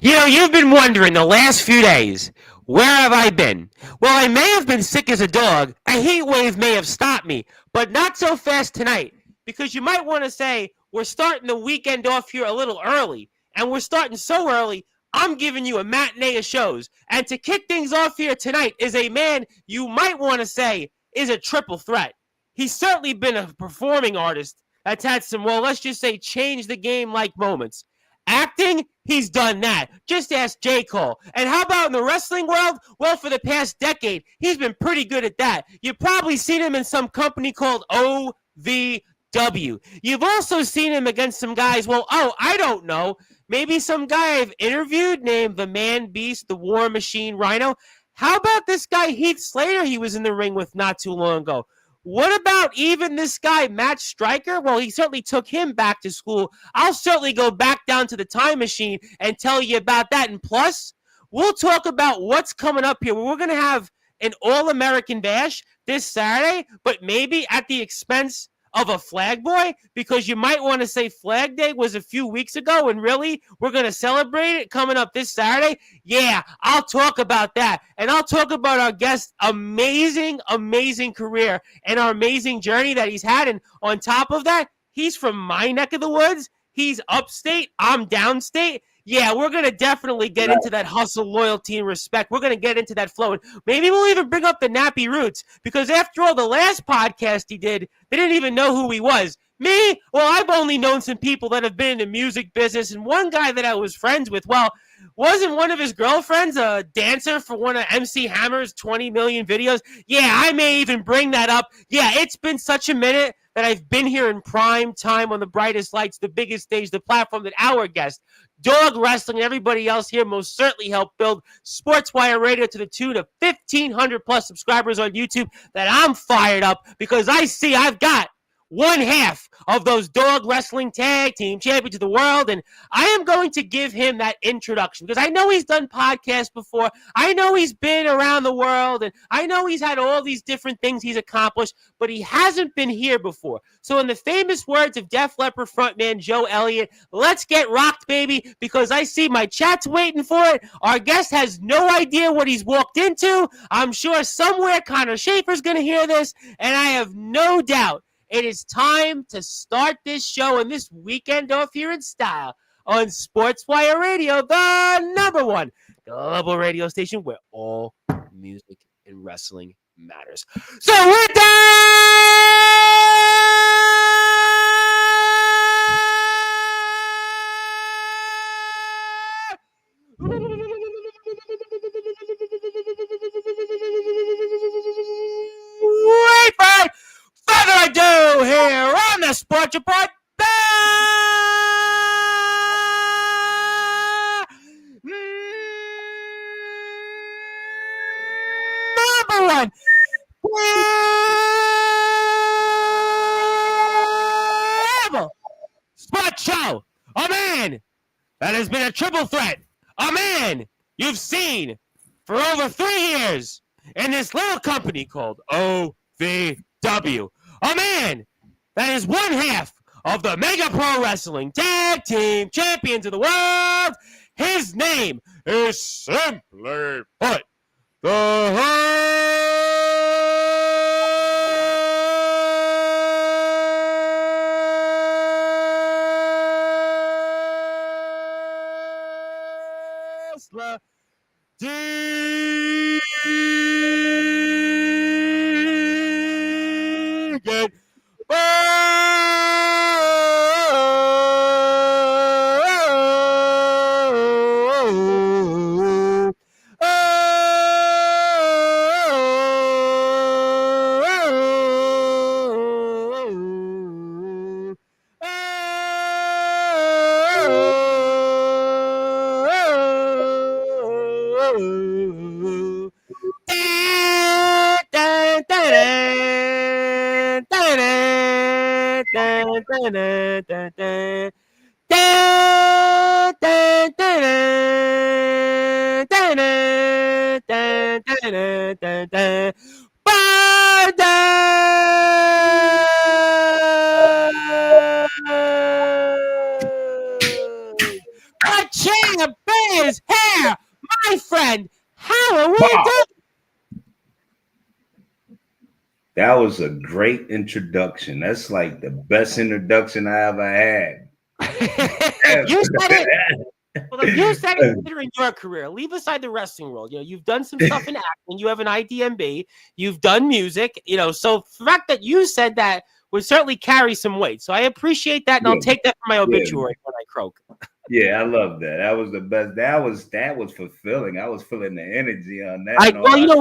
You've been wondering the last few days, where have I been? Well, I may have been sick as a dog. A heat wave may have stopped me, but not so fast tonight. Because you might want to say, we're starting the weekend off here a little early. And we're starting so early, I'm giving you a matinee of shows. And to kick things off here tonight is a man you might want to say is a triple threat. He's certainly been a performing artist that's had some, well, let's just say change the game like moments. Acting, he's done that. Just ask J. Cole. And how about in the wrestling world? Well, for the past decade, he's been pretty good at that. You've probably seen him in some company called OVW. You've also seen him against some guys, I don't know. Maybe some guy I've interviewed named the Man Beast, the War Machine Rhino. How about this guy Heath Slater he was in the ring with not too long ago? What about even this guy, Matt Stryker? Well, he certainly took him back to school. I'll certainly go back down to the time machine and tell you about that. And plus, we'll talk about what's coming up here. We're going to have an All-American Bash this Saturday, but maybe at the expense of a Flag Boy, because you might want to say Flag Day was a few weeks ago, and really, we're going to celebrate it coming up this Saturday. Yeah, I'll talk about that, and I'll talk about our guest's amazing career and our amazing journey that he's had, and on top of that, he's from my neck of the woods. He's upstate, I'm downstate. Yeah, we're going to definitely get into that hustle, loyalty, and respect. We're going to get into that flow. And maybe we'll even bring up the Nappy Roots, because after all, the last podcast he did, they didn't even know who he was. Me? Well, I've only known some people that have been in the music business, and one guy that I was friends with, well, wasn't one of his girlfriends a dancer for one of MC Hammer's 20 million videos? Yeah, I may even bring that up. Yeah, it's been such a minute that I've been here in prime time on the brightest lights, the biggest stage, the platform that our guest, Dog Wrestling, and everybody else here most certainly helped build Sportswire Radio to the tune of 1,500 plus subscribers on YouTube, that I'm fired up because I see I've got one half of those Dog Wrestling Tag Team Champions of the world, and I am going to give him that introduction because I know he's done podcasts before. I know he's been around the world, and I know he's had all these different things he's accomplished, but he hasn't been here before. So in the famous words of Def Leppard frontman Joe Elliott, let's get rocked, baby, because I see my chat's waiting for it. Our guest has no idea what he's walked into. I'm sure somewhere Connor Schaefer's going to hear this, and I have no doubt it is time to start this show and this weekend off here in style on Sportswire Radio, the number one global radio station where all music and wrestling matters. So with that, wait for it. Further ado, here on the Sports Report, number one sports show. A man that has been a triple threat. A man you've seen for over 3 years in this little company called OVW. A man that is one half of the Mega Pro Wrestling Tag Team Champions of the world. His name is simply put the Hustler Deget. The champ is here, my friend. How are we Wow. doing? That was a great introduction. That's like the best introduction I ever had. You said it. Well, look, you said it considering your career. Leave aside the wrestling world. You've done some stuff in acting. You have an IDMB. You've done music. So the fact that you said that would certainly carry some weight. So I appreciate that, and I'll take that for my obituary when I croak. Yeah, I love that. That was the best. That was fulfilling. I was feeling the energy on that.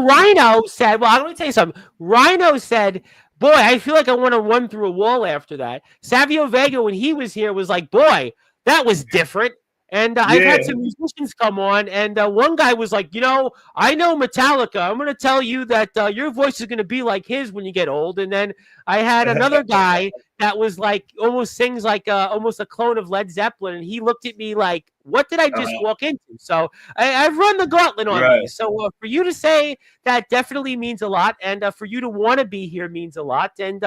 Rhino said, well, I'm going to tell you something. Rhino said, boy, I feel like I want to run through a wall after that. Savio Vega, when he was here, was like, boy, that was different. And I've had some musicians come on, and one guy was like, I know Metallica. I'm going to tell you that your voice is going to be like his when you get old. And then I had another guy that was like, almost sings like almost a clone of Led Zeppelin. And he looked at me like, what did I just walk into? So I've run the gauntlet on these. So for you to say that definitely means a lot. And for you to want to be here means a lot. And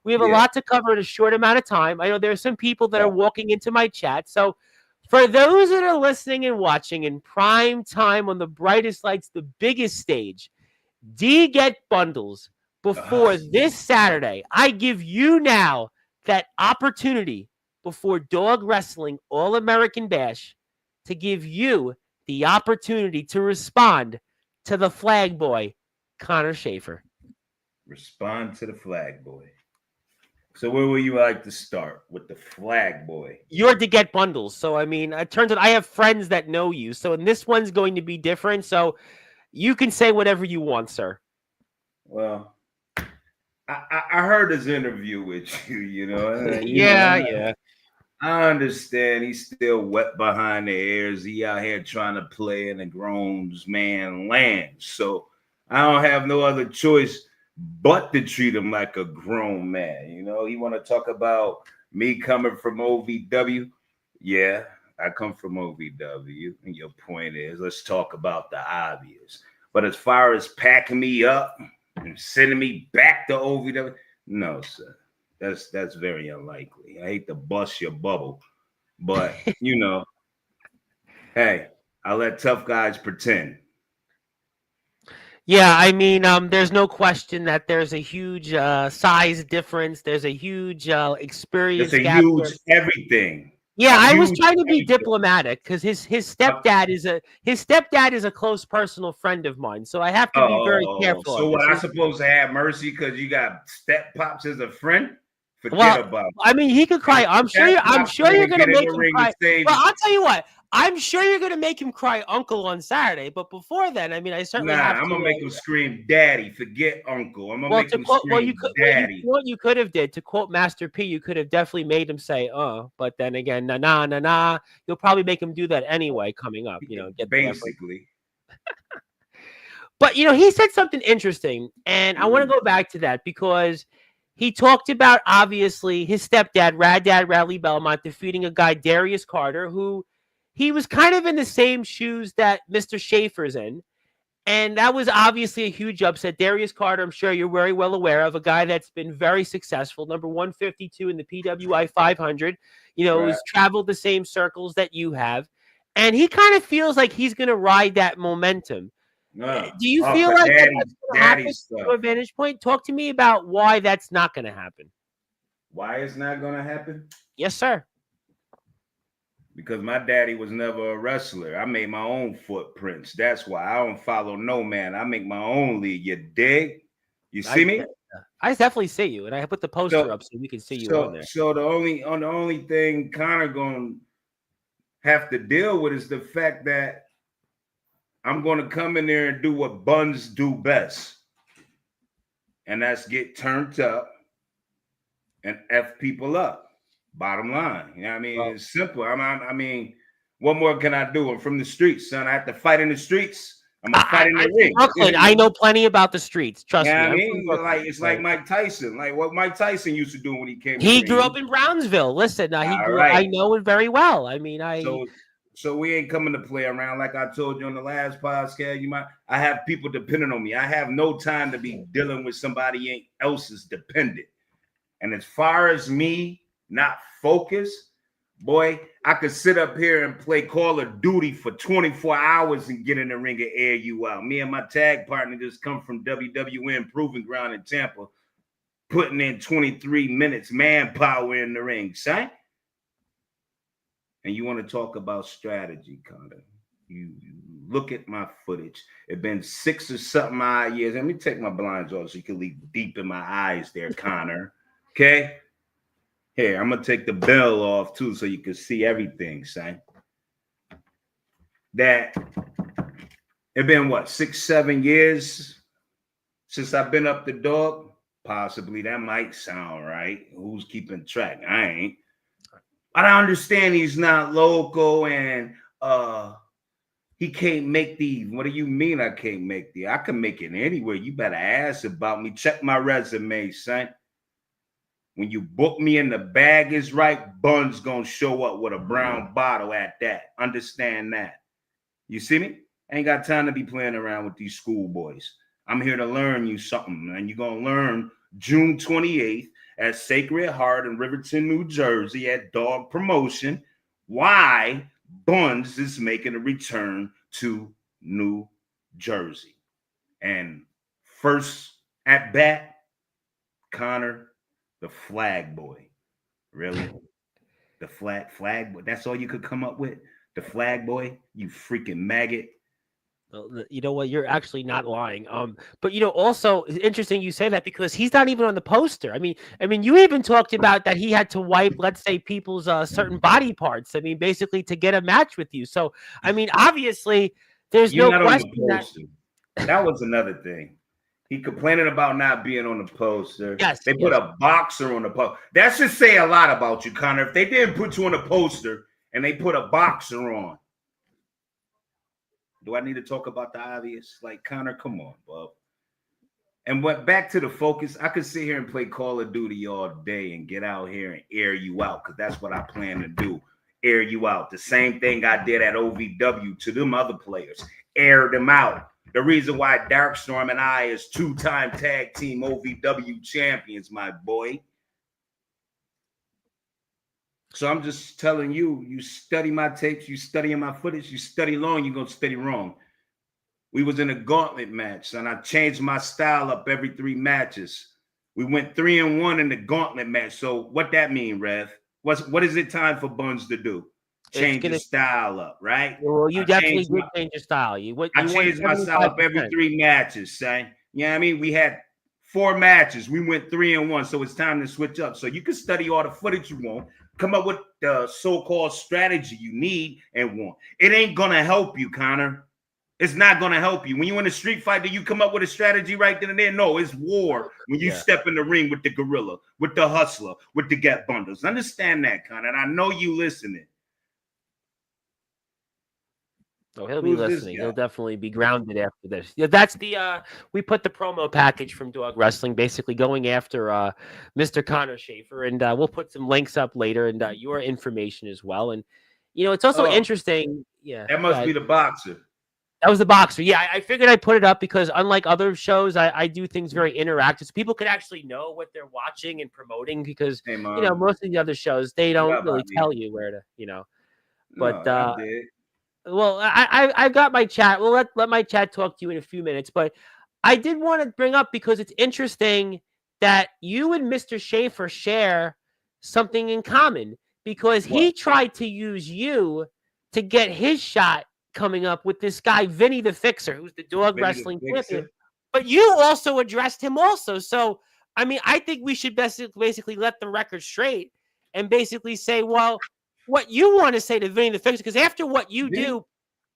we have a lot to cover in a short amount of time. I know there's some people that are walking into my chat. So for those that are listening and watching in prime time on the brightest lights, the biggest stage, Deget Bundlez before this Saturday, I give you now that opportunity before Dog Wrestling All-American Bash to give you the opportunity to respond to the flag boy, Connor Schaefer. Respond to the flag boy. So where would you like to start with the flag boy? You're Deget Bundlez. So, it turns out I have friends that know you. So, and this one's going to be different. So, you can say whatever you want, sir. Well, I heard his interview with you, Yeah. I understand he's still wet behind the ears. He out here trying to play in the grown man land. So I don't have no other choice but to treat him like a grown man. He want to talk about me coming from OVW. Yeah, I come from OVW. And your point is, let's talk about the obvious. But as far as packing me up and sending me back to OVW, no, sir. That's very unlikely. I hate to bust your bubble, but hey, I let tough guys pretend. Yeah, there's no question that there's a huge size difference. There's a huge experience It's a gap. huge everything. Yeah, I was trying to be diplomatic because his stepdad is a close personal friend of mine, so I have to be very careful. So what? I supposed to have mercy because you got step pops as a friend? Forget about it. He could cry. I'm sure you're gonna make him cry. Well, I'll tell you what. I'm sure you're gonna make him cry, Uncle, on Saturday. But before then, I certainly have to. I'm gonna make him scream, "Daddy!" Forget Uncle. I'm gonna make him scream, "Daddy!" What you could have did, to quote Master P, you could have definitely made him say, But then again, nah. You'll probably make him do that anyway. Coming up, get basically. But he said something interesting, and I want to go back to that because he talked about, obviously, his stepdad, Rad Dad Radley Belmont, defeating a guy, Darius Carter, who he was kind of in the same shoes that Mr. Schaefer's in. And that was obviously a huge upset. Darius Carter, I'm sure you're very well aware of, a guy that's been very successful, number 152 in the PWI 500, who's traveled the same circles that you have. And he kind of feels like he's going to ride that momentum. Do you feel like that's going to happen to a vantage point? Talk to me about why that's not going to happen. Why it's not going to happen? Yes, sir. Because my daddy was never a wrestler. I made my own footprints. That's why I don't follow no man. I make my own league. You dig? You see me? I definitely see you, and I put the poster up so we can see you on there. So the only thing Connor gonna have to deal with is the fact that I'm gonna come in there and do what buns do best, and that's get turned up and F people up. Bottom line, it's simple. What more can I do? I'm from the streets, son. I have to fight in the streets. I'm gonna fight in the ring. Brooklyn, I know plenty about the streets. Trust me. It's like Mike Tyson, like what Mike Tyson used to do when he came. He grew up in Brownsville. Listen, I know it very well. So we ain't coming to play around. Like I told you on the last podcast, I have people depending on me. I have no time to be dealing with somebody else's dependent. And as far as me not focused, Boy, I could sit up here and play Call of Duty for 24 hours and get in the ring and air you out. Me and my tag partner just come from WWN Proving Ground in Tampa, putting in 23 minutes manpower in the ring, son. And you want to talk about strategy, Connor. You look at my footage. It's been 6 or something odd years. Let me take my blinds off so you can look deep in my eyes there, Connor. Okay? Here, I'm gonna take the bell off too so you can see everything, son. That it been what 6, 7 years since I've been up the dog. Possibly that might sound right. Who's keeping track? I ain't. But I understand he's not local and he can't make these. What do you mean I can't make these? I can make it anywhere. You better ask about me. Check my resume, son. When you book me and the bag is right, Bun's gonna show up with a brown bottle at that. Understand that. You see me? I ain't got time to be playing around with these schoolboys. I'm here to learn you something, and you're gonna learn June 28th at Sacred Heart in Riverton, New Jersey at Dog Promotion why Bundlez is making a return to New Jersey. And first at bat, Connor, the flag boy. Really? The flag boy. That's all you could come up with? The flag boy? You freaking maggot. Well, you know what? You're actually not lying. But also it's interesting you say that because he's not even on the poster. I mean, you even talked about that he had to wipe, let's say, people's certain body parts. I mean, basically to get a match with you. So, I mean, obviously, there's You're no not question on the poster. That was another thing. He complaining about not being on the poster. Yes, they put a boxer on the poster. That should say a lot about you, Connor. If they didn't put you on the poster and they put a boxer on, do I need to talk about the obvious? Like, Connor, come on, bub. And what back to the focus, I could sit here and play Call of Duty all day and get out here and air you out because that's what I plan to do. Air you out. The same thing I did at OVW to them other players. Air them out. The reason why Darkstorm and I is 2-time tag team OVW champions, my boy. So I'm just telling you, you study my tapes, you study my footage, you study long, you're going to study wrong. We was in a gauntlet match, and I changed my style up every 3 matches. We went 3-1 in the gauntlet match. So what that mean, Rev? What is it time for Bundlez to do? Change your style up, right? Well, you definitely did change your style. I changed my style up every 3 matches, son. You know what I mean? We had 4 matches. We went 3-1, so it's time to switch up. So you can study all the footage you want, come up with the so-called strategy you need and want. It ain't going to help you, Connor. It's not going to help you. When you in a street fight, do you come up with a strategy right then and there? No, it's war when you step in the ring with the gorilla, with the hustler, with the Get Bundlez. Understand that, Connor, and I know you listening. Oh, he'll be listening. He'll definitely be grounded after this. Yeah, that's the we put the promo package from Dog Wrestling, basically going after Mr. Connor Schaefer, and we'll put some links up later and your information as well. And it's also interesting. Yeah, that must be the boxer. That was the boxer. Yeah, I figured I'd put it up because unlike other shows, I do things very interactive, so people could actually know what they're watching and promoting. Because most of the other shows they don't really tell you where to, But I did. Well, I've got my chat. We'll let my chat talk to you in a few minutes. But I did want to bring up because it's interesting that you and Mr. Schaefer share something in common because he tried to use you to get his shot coming up with this guy, Vinny the Fixer, who's the Dog Wrestling champion. But you also addressed him also. So, I mean, I think we should basically let the record straight and basically say, well, what you want to say to Vinny the Fixer, because after what you do,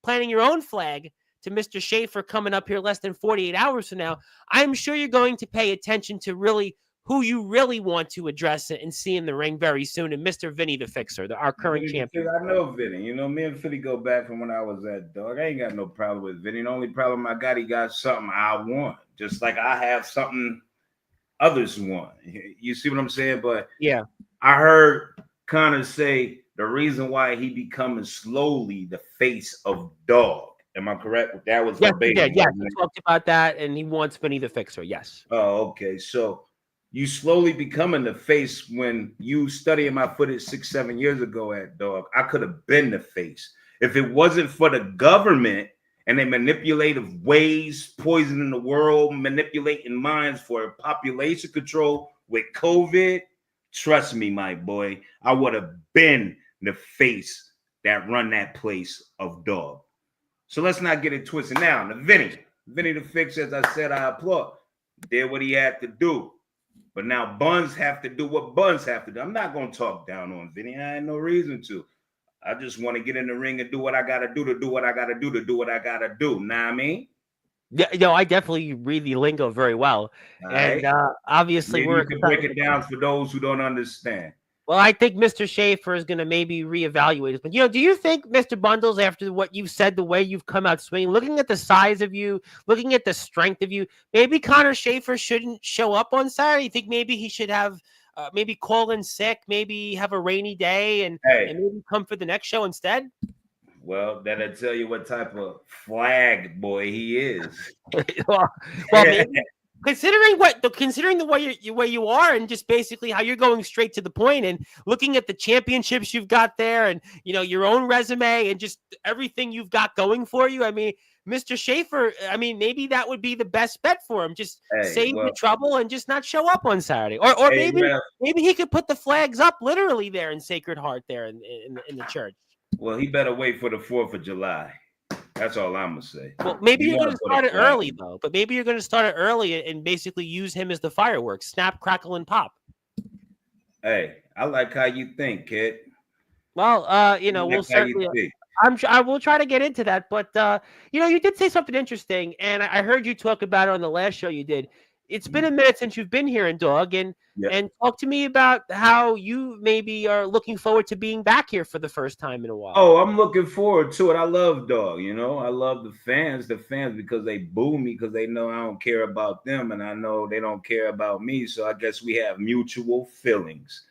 planning your own flag to Mr. Schaefer coming up here less than 48 hours from now, I'm sure you're going to pay attention to really who you really want to address it and see in the ring very soon, and Mr. Vinny the Fixer, our current champion. I know Vinny. Me and Philly go back from when I was at Dog. I ain't got no problem with Vinny. The only problem I got, he got something I want, just like I have something others want. You see what I'm saying? But yeah, I heard Connor say the reason why he becoming slowly the face of Dog. Am I correct? That was verbatim. Yes, he talked about that, and he wants Vinny the Fixer. Yes. Oh, okay. So You slowly becoming the face. When you studying my footage 6, 7 years ago at Dog, I could have been the face. If it wasn't for the government and their manipulative ways, poisoning the world, manipulating minds for population control with COVID, trust me, my boy, I would have been the face that run that place of Dog. So let's not get it twisted. Now, Vinny the Fix, as I said, I applaud. Did what he had to do. But now Buns have to do what Buns have to do. I'm not going to talk down on Vinny. I had no reason to. I just want to get in the ring and do what I got to do to do what I got to do to do what I got to do. Know what I mean? Yeah, I definitely read the lingo very well. All And right. Obviously, Maybe we're you can break it down for those who don't understand. Well, I think Mr. Schaefer is going to maybe reevaluate it. But, do you think, Mr. Bundles, after what you've said, the way you've come out swinging, looking at the size of you, looking at the strength of you, maybe Connor Schaefer shouldn't show up on Saturday? You think maybe he should have maybe call in sick, maybe have a rainy day and maybe come for the next show instead? Well, that'll tell you what type of flag boy he is. well, maybe. Considering the way you are, and just basically how you're going straight to the point, and looking at the championships you've got there, and your own resume, and just everything you've got going for you, I mean, Mr. Schaefer, I mean, maybe that would be the best bet for him. Just save the trouble and just not show up on Saturday, or maybe he could put the flags up literally there in Sacred Heart there in the church. Well, he better wait for the 4th of July. That's all I'm gonna say. Well, maybe you're going to start it early, though. But maybe you're going to start it early and basically use him as the fireworks. Snap, crackle, and pop. Hey, I like how you think, kid. Well, we'll certainly. I will try to get into that, but you did say something interesting, and I heard you talk about it on the last show you did. It's been a minute since you've been here in Dog, and talk to me about how you maybe are looking forward to being back here for the first time in a while. Oh, I'm looking forward to it. I love Dog. I love the fans because they boo me because they know I don't care about them, and I know they don't care about me. So I guess we have mutual feelings,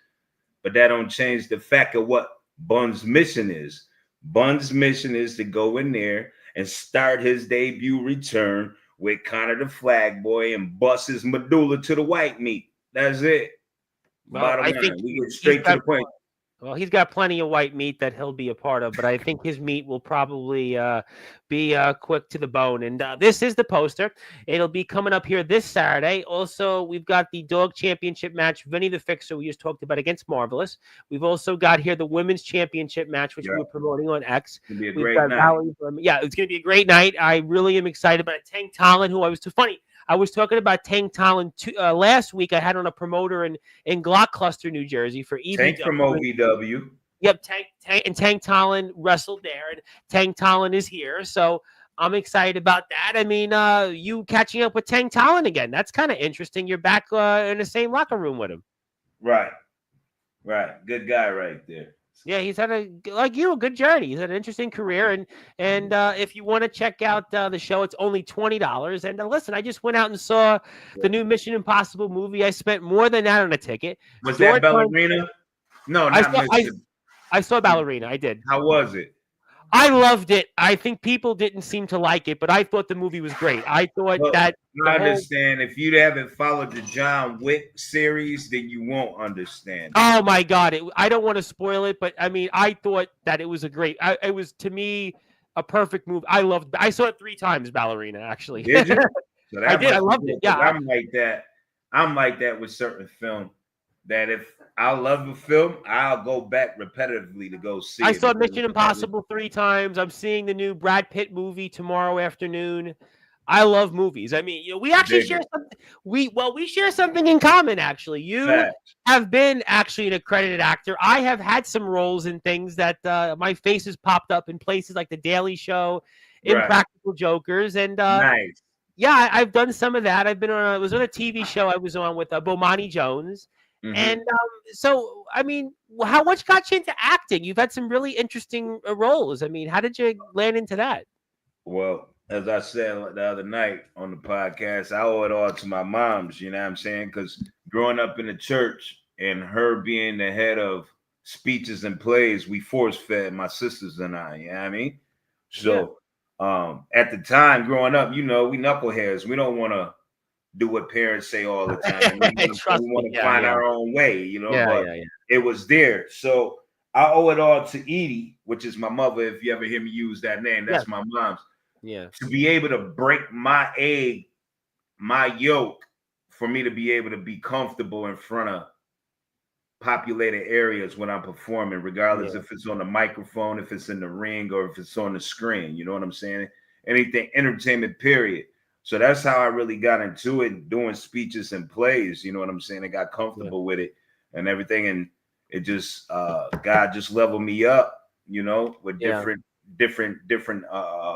but that don't change the fact of what Bun's mission is. Bun's mission is to go in there and start his debut return with Connor the Flag Boy and bust his medulla to the white meat. That's it. Well, I think we get straight to the point. Well, he's got plenty of white meat that he'll be a part of, but I think his meat will probably be quick to the bone. And this is the poster. It'll be coming up here this Saturday. Also, we've got the Dog Championship match, Vinny the Fixer, we just talked about, against Marvelous. We've also got here the Women's Championship match, which we were promoting on X. It's going to be a great night. It's going to be a great night. I really am excited about it. Tank Talon, who I was talking about Tank Talon last week. I had on a promoter in Glock Cluster, New Jersey for EVW. Tank from OVW. Yep, Tank Talon wrestled there, and Tank Talon is here. So I'm excited about that. I mean, you catching up with Tank Talon again. That's kind of interesting. You're back in the same locker room with him. Right. Good guy right there. Yeah, he's had a good journey. He's had an interesting career, and if you want to check out the show, it's only $20. And listen, I just went out and saw the new Mission Impossible movie. I spent more than that on a ticket. Was that Ballerina? No, I saw Ballerina. I did. How was it? I loved it. I think people didn't seem to like it, but I thought the movie was great. I thought that. I understand. If you haven't followed the John Wick series, then you won't understand. Oh my God! I don't want to spoil it, but I mean, I thought that it was it was, to me, a perfect movie. I saw it 3 times, Ballerina. Actually, did you? I did. I loved it. Yeah, I'm like that. I'm like that with certain film. That if I love a film, I'll go back repetitively to go see it. I saw Mission Impossible 3 times. I'm seeing the new Brad Pitt movie tomorrow afternoon. I love movies. I mean, we actually share something. We share something in common. Actually, you have been actually an accredited actor. I have had some roles in things that my face has popped up in places like The Daily Show, Impractical Jokers, and nice. Yeah, I've done some of that. I was on a TV show I was on with Bomani Jones. Mm-hmm. And so, I mean, how much got you into acting? You've had some really interesting roles. I mean, how did you land into that? Well, as I said the other night on the podcast, I owe it all to my moms, you know what I'm saying? Because growing up in the church and her being the head of speeches and plays, we force-fed my sisters and I, you know what I mean? So at the time growing up, we knuckleheads. We don't want to do what parents say all the time. And we Trust me. want to Yeah, find yeah, our own way, you know, yeah, but yeah, yeah. it was there. So I owe it all to Edie, which is my mother. If you ever hear me use that name, Yeah. that's my mom's. Yeah. To be able to break my egg, my yolk, for me to be able to be comfortable in front of populated areas when I'm performing, regardless Yeah. if it's on the microphone, if it's in the ring, or if it's on the screen. You know what I'm saying? Anything entertainment, period. So that's how I really got into it, doing speeches and plays. You know what I'm saying? I got comfortable with it and everything, and it just God just leveled me up. You know, with Yeah. different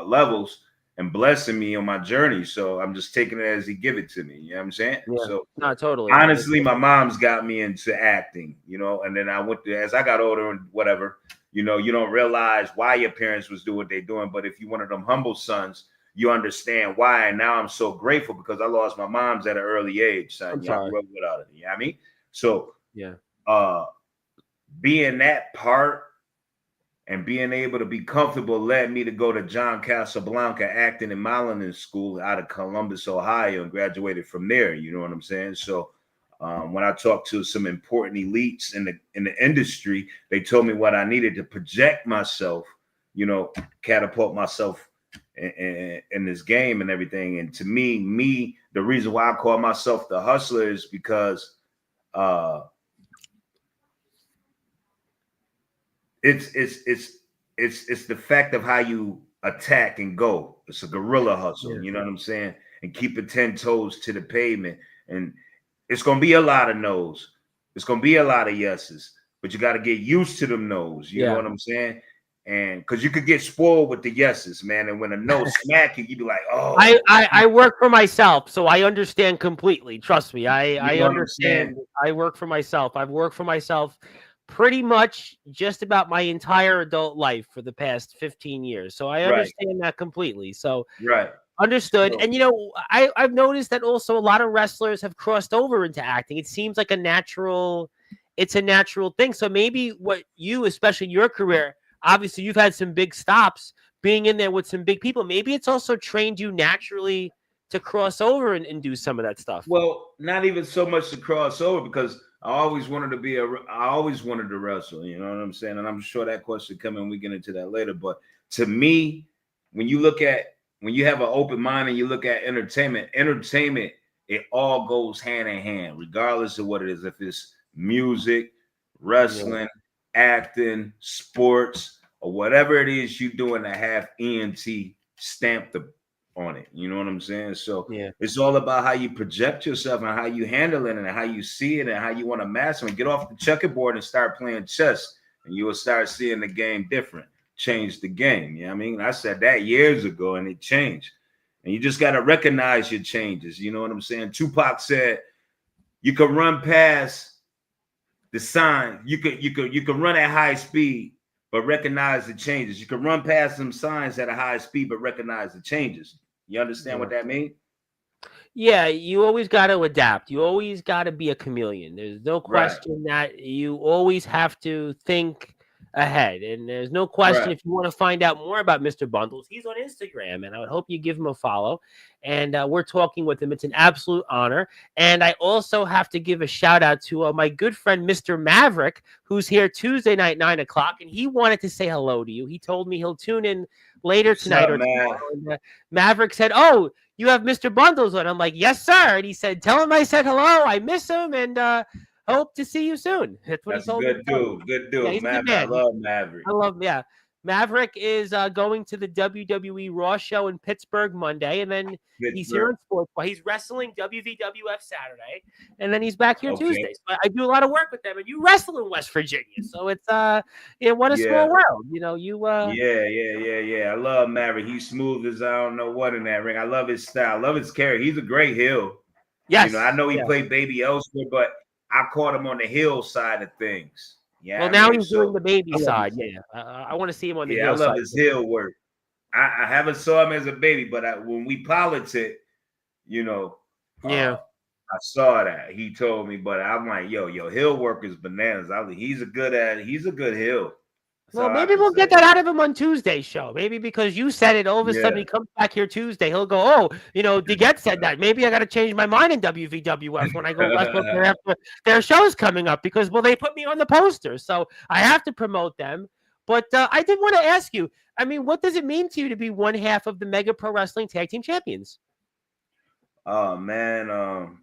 levels and blessing me on my journey. So I'm just taking it as He give it to me. You know what I'm saying? Yeah. So No, totally. honestly, my mom's got me into acting, you know, and then I went to, as I got older and whatever, you know, you don't realize why your parents was doing what they're doing. But if you're one of them humble sons, you understand why. And now I'm so grateful because I lost my mom's at an early age, son. I'm Yeah, I sorry. grew up without her. You know what I mean? So Yeah. being that part and being able to be comfortable led me to go to John Casablanca acting and modeling school out of Columbus, Ohio, and graduated from there. You know what I'm saying? So when I talked to some important elites in the industry, they told me what I needed to project myself, you know, catapult myself in this game and everything. And to me, the reason why I call myself the hustler is because it's the fact of how you attack and go. It's a guerrilla hustle. Yeah. You know what I'm saying? And keep it 10 toes to the pavement. And it's gonna be a lot of no's. It's gonna be a lot of yeses, but you got to get used to them no's. You know what I'm saying? And because you could get spoiled with the yeses, man. And when a no smack you, you'd be like, oh, I work for myself, so I understand completely. Trust me. you I know what I'm saying? understand. I work for myself. I've worked for myself pretty much just about my entire adult life for the past 15 years. So I Right, understand that completely. So right. understood. So, And you know, I've noticed that also a lot of wrestlers have crossed over into acting. It seems like it's a natural thing. So maybe what you, especially in your career, obviously you've had some big stops being in there with some big people. Maybe it's also trained you naturally to cross over and do some of that stuff. well, not even so much to cross over because I always wanted to wrestle. You know what I'm saying? And I'm sure that question coming, we get into that later. But to me, when you have an open mind and you look at entertainment, it all goes hand in hand, regardless of what it is. If it's music, wrestling, acting, sports, or whatever it is you doing to have ENT stamped on it. You know what I'm saying? So Yeah. it's all about how you project yourself and how you handle it and how you see it and how you want to master it. Get off the checkerboard and start playing chess, and you will start seeing the game different. Change the game. You know what I mean? I said that years ago and it changed. And you just got to recognize your changes. You know what I'm saying? Tupac said, you can run past the sign. You can run at high speed, but recognize the changes. You can run past some signs at a high speed, but recognize the changes. You understand what that means? Yeah, you always got to adapt. You always got to be a chameleon. There's no Right, question that you always have to think ahead. And there's no question right. if you want to find out more about Mr. Bundles, he's on Instagram, and I would hope you give him a follow. And we're talking with him. It's an absolute honor. And I also have to give a shout out to my good friend, Mr. Maverick, who's here Tuesday night, 9 o'clock. And he wanted to say hello to you. He told me he'll tune in later What's tonight up, or man? tomorrow. And, Maverick said, "Oh, you have Mr. Bundles on." I'm like, "Yes, sir." And he said, "Tell him I said hello. I miss him and hope to see you soon." That's what he That's a told me to good tell you. dude. Good Yeah, dude. he's a good Maverick. I man. love Maverick. I love him. Yeah. Maverick is going to the WWE Raw show in Pittsburgh Monday, and then he's here Pittsburgh. on Sportzwire. He's wrestling WVWF Saturday, and then he's back here Okay. Tuesday. So I do a lot of work with them, and you wrestle in West Virginia, so it's what a Yeah. small world. You know, you Yeah. I love Maverick. He's smooth as I don't know what in that ring. I love his style. I love his character. He's a great heel. You know, I yes, know he yeah. played Baby elsewhere, but I caught him on the heel side of things. Yeah, Well, I now mean, he's doing so the baby I love side. his, Yeah, I want to see him on the yeah, I heel love side. his heel work. I haven't saw him as a baby, but when we politic, you know, Yeah. I saw that. He told me, but I'm like, yo, heel work is bananas. He's a good heel. That's Well, all I maybe can we'll get say. that out of him on Tuesday's show. Maybe because you said it, all of a sudden Yeah. he comes back here Tuesday. He'll go, oh, Deget said that. Maybe I got to change my mind in WVWF when I go Westbrook there after their show's coming up because, well, they put me on the poster. So I have to promote them. But I did want to ask you, I mean, what does it mean to you to be one half of the Mega Pro Wrestling Tag Team Champions? Oh man,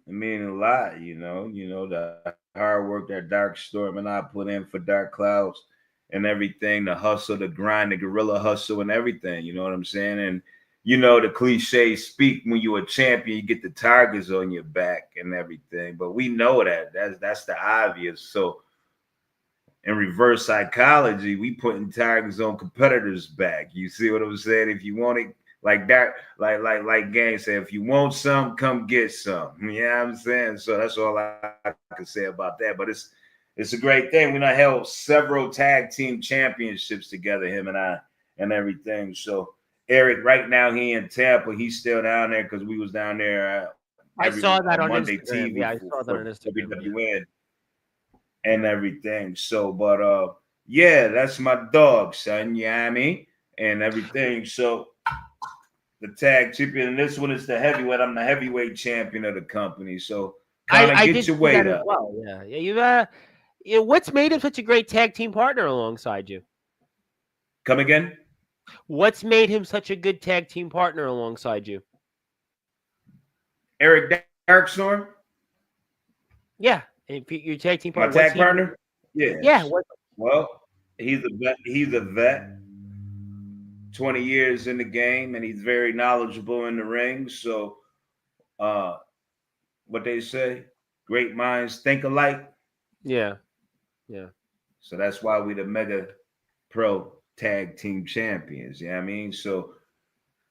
it mean a lot, the hard work that Dark Storm and I put in for Dark Clouds and everything, the hustle, the grind, the guerrilla hustle and everything, you know what I'm saying? And the cliches speak, when you're a champion, you get the tigers on your back and everything. But we know that's the obvious. So in reverse psychology, we putting tigers on competitors' back. You see what I'm saying? If you want it like that, like Gang said, if you want some, come get some. You know what I'm saying? So that's all I can say about that. But it's a great thing. We done held several tag team championships together, him and I, and everything. So Eric, right now he in Tampa. He's still down there because we was down there I every saw that on Monday Instagram. TV Yeah, I saw that for on Instagram. Yeah. WWN and everything. So, but yeah, that's my dog, son. You know what I mean? And everything. So the tag champion, and this one is the heavyweight. I'm the heavyweight champion of the company. So kind of I get did your see that weight as up. well. Yeah, yeah. What's made him such a great tag team partner alongside you? Come again? What's made him such a good tag team partner alongside you? Eric Darkstorm, Yeah, if your tag team my partner. What's tag he? partner. Yeah. Yes. What? Well, he's a vet. He's a vet. 20 years in the game, and he's very knowledgeable in the ring. So, uh, what they say, great minds think alike. Yeah. Yeah. So that's why we the Mega Pro Tag Team Champions. You know what I mean? So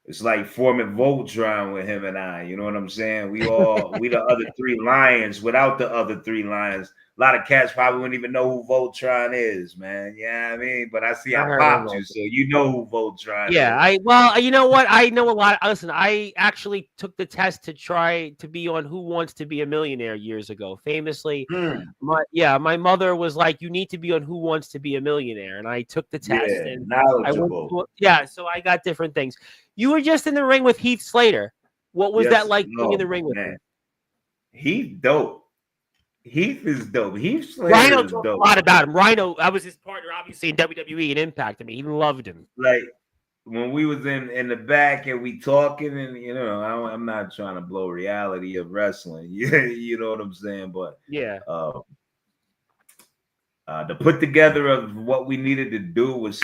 it's like forming Voltron with him and I. You know what I'm saying? We the other three lions without the other three lions. A lot of cats probably wouldn't even know who Voltron is, man. Yeah, what I mean, but I see I I heard of popped you, all. so you know who Voltron Yeah, is. you know what? I know a lot. Listen, I actually took the test to try to be on Who Wants to Be a Millionaire years ago. Famously, my mother was like, "You need to be on Who Wants to Be a Millionaire," and I took the test Yeah, and I went. knowledgeable. So I got different things. You were just in the ring with Heath Slater. What was that Yes, like being in no, the ring with man. him? Heath dope. Heath is dope. Heath Slater Rhino is talked a dope. lot about him. Rhino, I was his partner, obviously in WWE and Impact. I mean, he loved him. Like when we was in the back and we talking, and I'm not trying to blow reality of wrestling. You know what I'm saying? But Yeah. uh, the put together of what we needed to do was,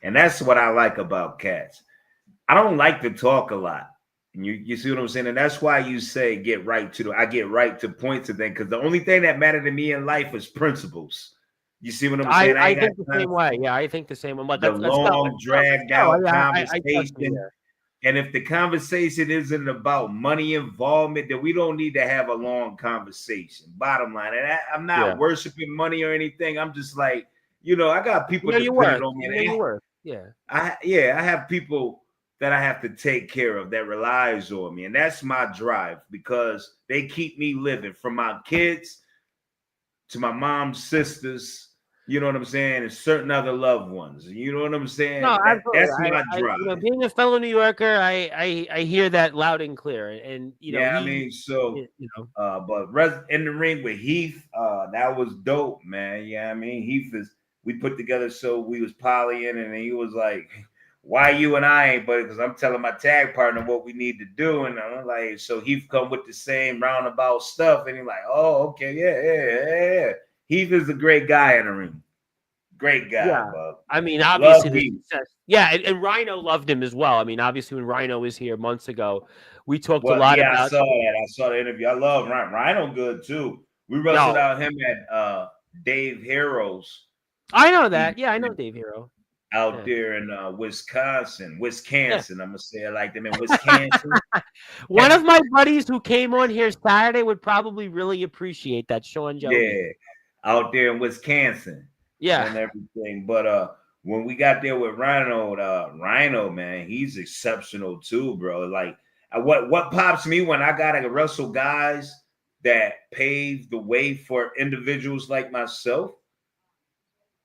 and that's what I like about cats. I don't like to talk a lot. And you see what I'm saying? And that's why you say I get right to points of things, because the only thing that mattered to me in life is principles. You see what I'm saying? I I ain't got think the time same way. Yeah, I think the same way. But the let's go. long, dragged out I trust you conversation. there. And if the conversation isn't about money involvement, then we don't need to have a long conversation. Bottom line, and I'm not Yeah. worshiping money or anything. I'm just like, I got people You know your depending worth. on me. You know your worth. Yeah. I have people that I have to take care of that relies on me, and that's my drive, because they keep me living, from my kids to my mom's sisters. You know what I'm saying? And certain other loved ones. You know what I'm No, saying? absolutely. That's my drive. Being a fellow New Yorker, I hear that loud and clear. And Yeah, I he, mean, so you know, but in the ring with Heath, that was dope, man. Yeah, I mean, we put together, so we was polying, and he was like, "Why you and I ain't?" But because I'm telling my tag partner what we need to do, and I'm like, so Heath come with the same roundabout stuff, and he's like, "Oh, okay, yeah." Heath is a great guy in the ring, great guy, yeah. bub. I mean, Love obviously the Heath. success. Yeah, and Rhino loved him as well. I mean, obviously when Rhino was here months ago, we talked a Well, lot yeah, I about. saw that. I saw the interview. I love Rhino good too. We wrestled No, out him at Dave Heroes I know that. Yeah, I know event Dave Hero. out Yeah. there in Wisconsin. Yeah. I'm gonna say it like them in Wisconsin. One of my buddies who came on here Saturday would probably really appreciate that, Sean Joby. Yeah, out there in Wisconsin Yeah. and everything. But when we got there with Rhino, man, he's exceptional too, bro. Like what pops me when I gotta wrestle guys that paved the way for individuals like myself.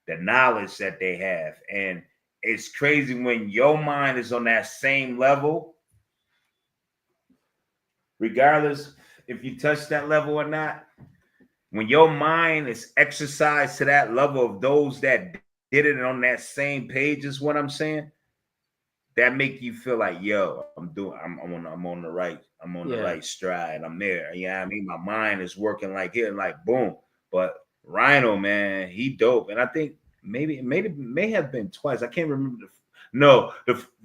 the knowledge that they have. And it's crazy when your mind is on that same level, regardless if you touch that level or not. When your mind is exercised to that level of those that did it on that same page, is what I'm saying. That make you feel like, yo, I'm on the right stride. I'm there. Yeah, I mean, my mind is working like here, like boom. But Rhino, man, he dope. And I think maybe it may have been twice. I can't remember the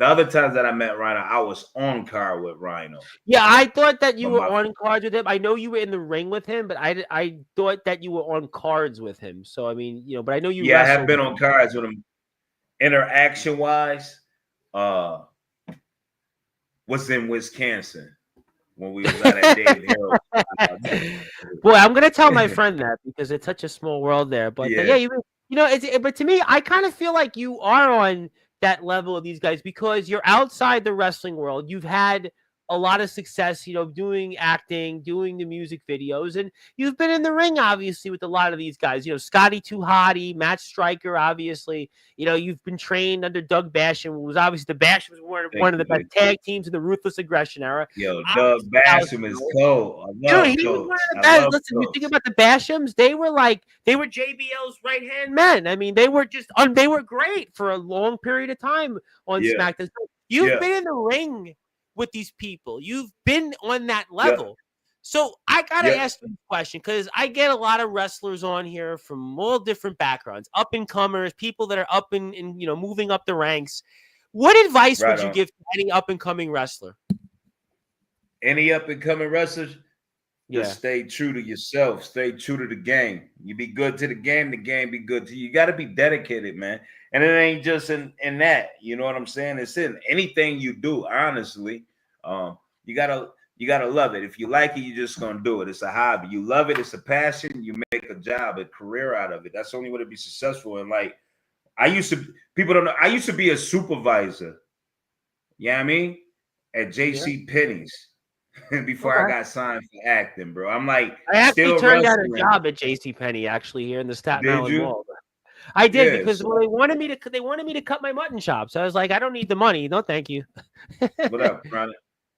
other times that I met Rhino, I was on car with Rhino. Yeah, I thought that you were on cards with him. I know you were in the ring with him, but I thought that you were on cards with him. So I mean, but I know you. Yeah, I have been on cards with him. Interaction wise, was in Wisconsin when we was out at David Harold. Boy, I'm gonna tell my friend that because it's such a small world there. But but to me, I kind of feel like you are on that level of these guys because you're outside the wrestling world. You've had a lot of success, doing acting, doing the music videos, and you've been in the ring, obviously, with a lot of these guys. Scotty 2 Hotty, Matt Stryker, obviously. You've been trained under Doug Basham, who was obviously the Basham was one of the best tag teams in the Ruthless Aggression era. Yo, Doug Basham is cold. I love he was one of the best. Listen, you think about the Bashams, they were JBL's right-hand men. I mean, they were they were great for a long period of time on SmackDown. You've been in the ring with these people. You've been on that level. So I got to ask you a question because I get a lot of wrestlers on here from all different backgrounds, up-and-comers, people that are up and moving up the ranks. What advice would you give to any up-and-coming wrestler? Any up-and-coming wrestlers? Just stay true to yourself. Stay true to the game. You be good to the game be good to you. You got to be dedicated, man. And it ain't just in that. You know what I'm saying? It's in anything you do, honestly. You gotta love it. If you like it, you're just gonna do it. It's a hobby. You love it. It's a passion. You make a job, a career out of it. That's the only way to be successful. And like, people don't know. I used to be a supervisor. You know what I mean? At J.C. Penney's before I got signed for acting, bro. I'm like, I actually turned down a job at J.C. Penney actually here in the Staten Island Mall. I did because they wanted me to cut my mutton chops. I was like, I don't need the money. No, thank you. What up, Ronnie?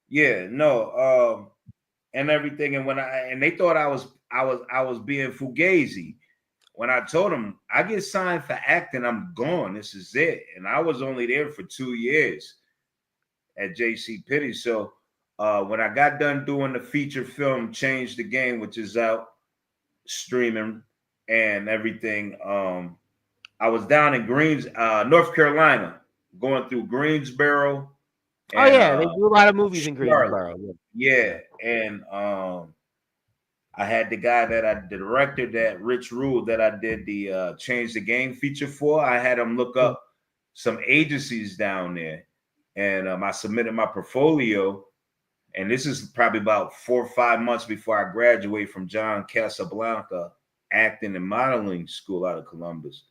Yeah, no, and everything. And they thought I was being fugazi. When I told them I get signed for acting, I'm gone. This is it. And I was only there for 2 years at J.C. Penney. So when I got done doing the feature film, Change the Game, which is out streaming and everything, I was down in North Carolina, going through Greensboro. And, they do a lot of movies in Greensboro. Yeah, and I had the director, that Rich Rule, that I did the Change the Game feature for. I had him look up some agencies down there, and I submitted my portfolio. And this is probably about 4 or 5 months before I graduate from John Casablanca acting and modeling school out of Columbus.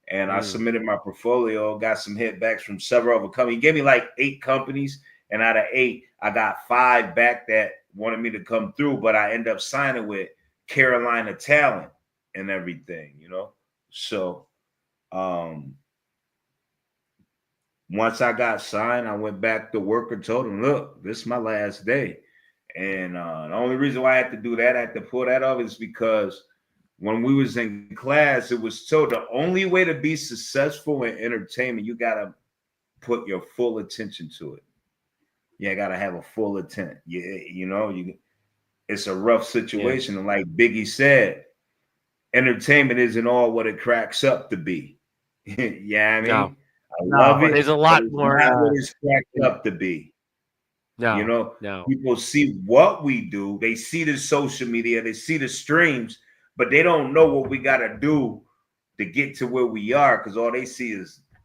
And I submitted my portfolio, got some hitbacks from several other companies. He gave me like 8 companies, and out of 8, I got 5 back that wanted me to come through, but I ended up signing with Carolina Talent and everything, So once I got signed, I went back to work and told him, look, this is my last day. And the only reason why I had to do that, I had to pull that off, is because when we was in class, it was told the only way to be successful in entertainment, you got to put your full attention to it. You got to have a full intent. It's a rough situation. Yeah. And like Biggie said, entertainment isn't all what it cracks up to be. Yeah, I mean, I love it. There's a lot more. Not what it's cracked up to be. No, people see what we do. They see the social media. They see the streams. But they don't know what we got to do to get to where we are, because all they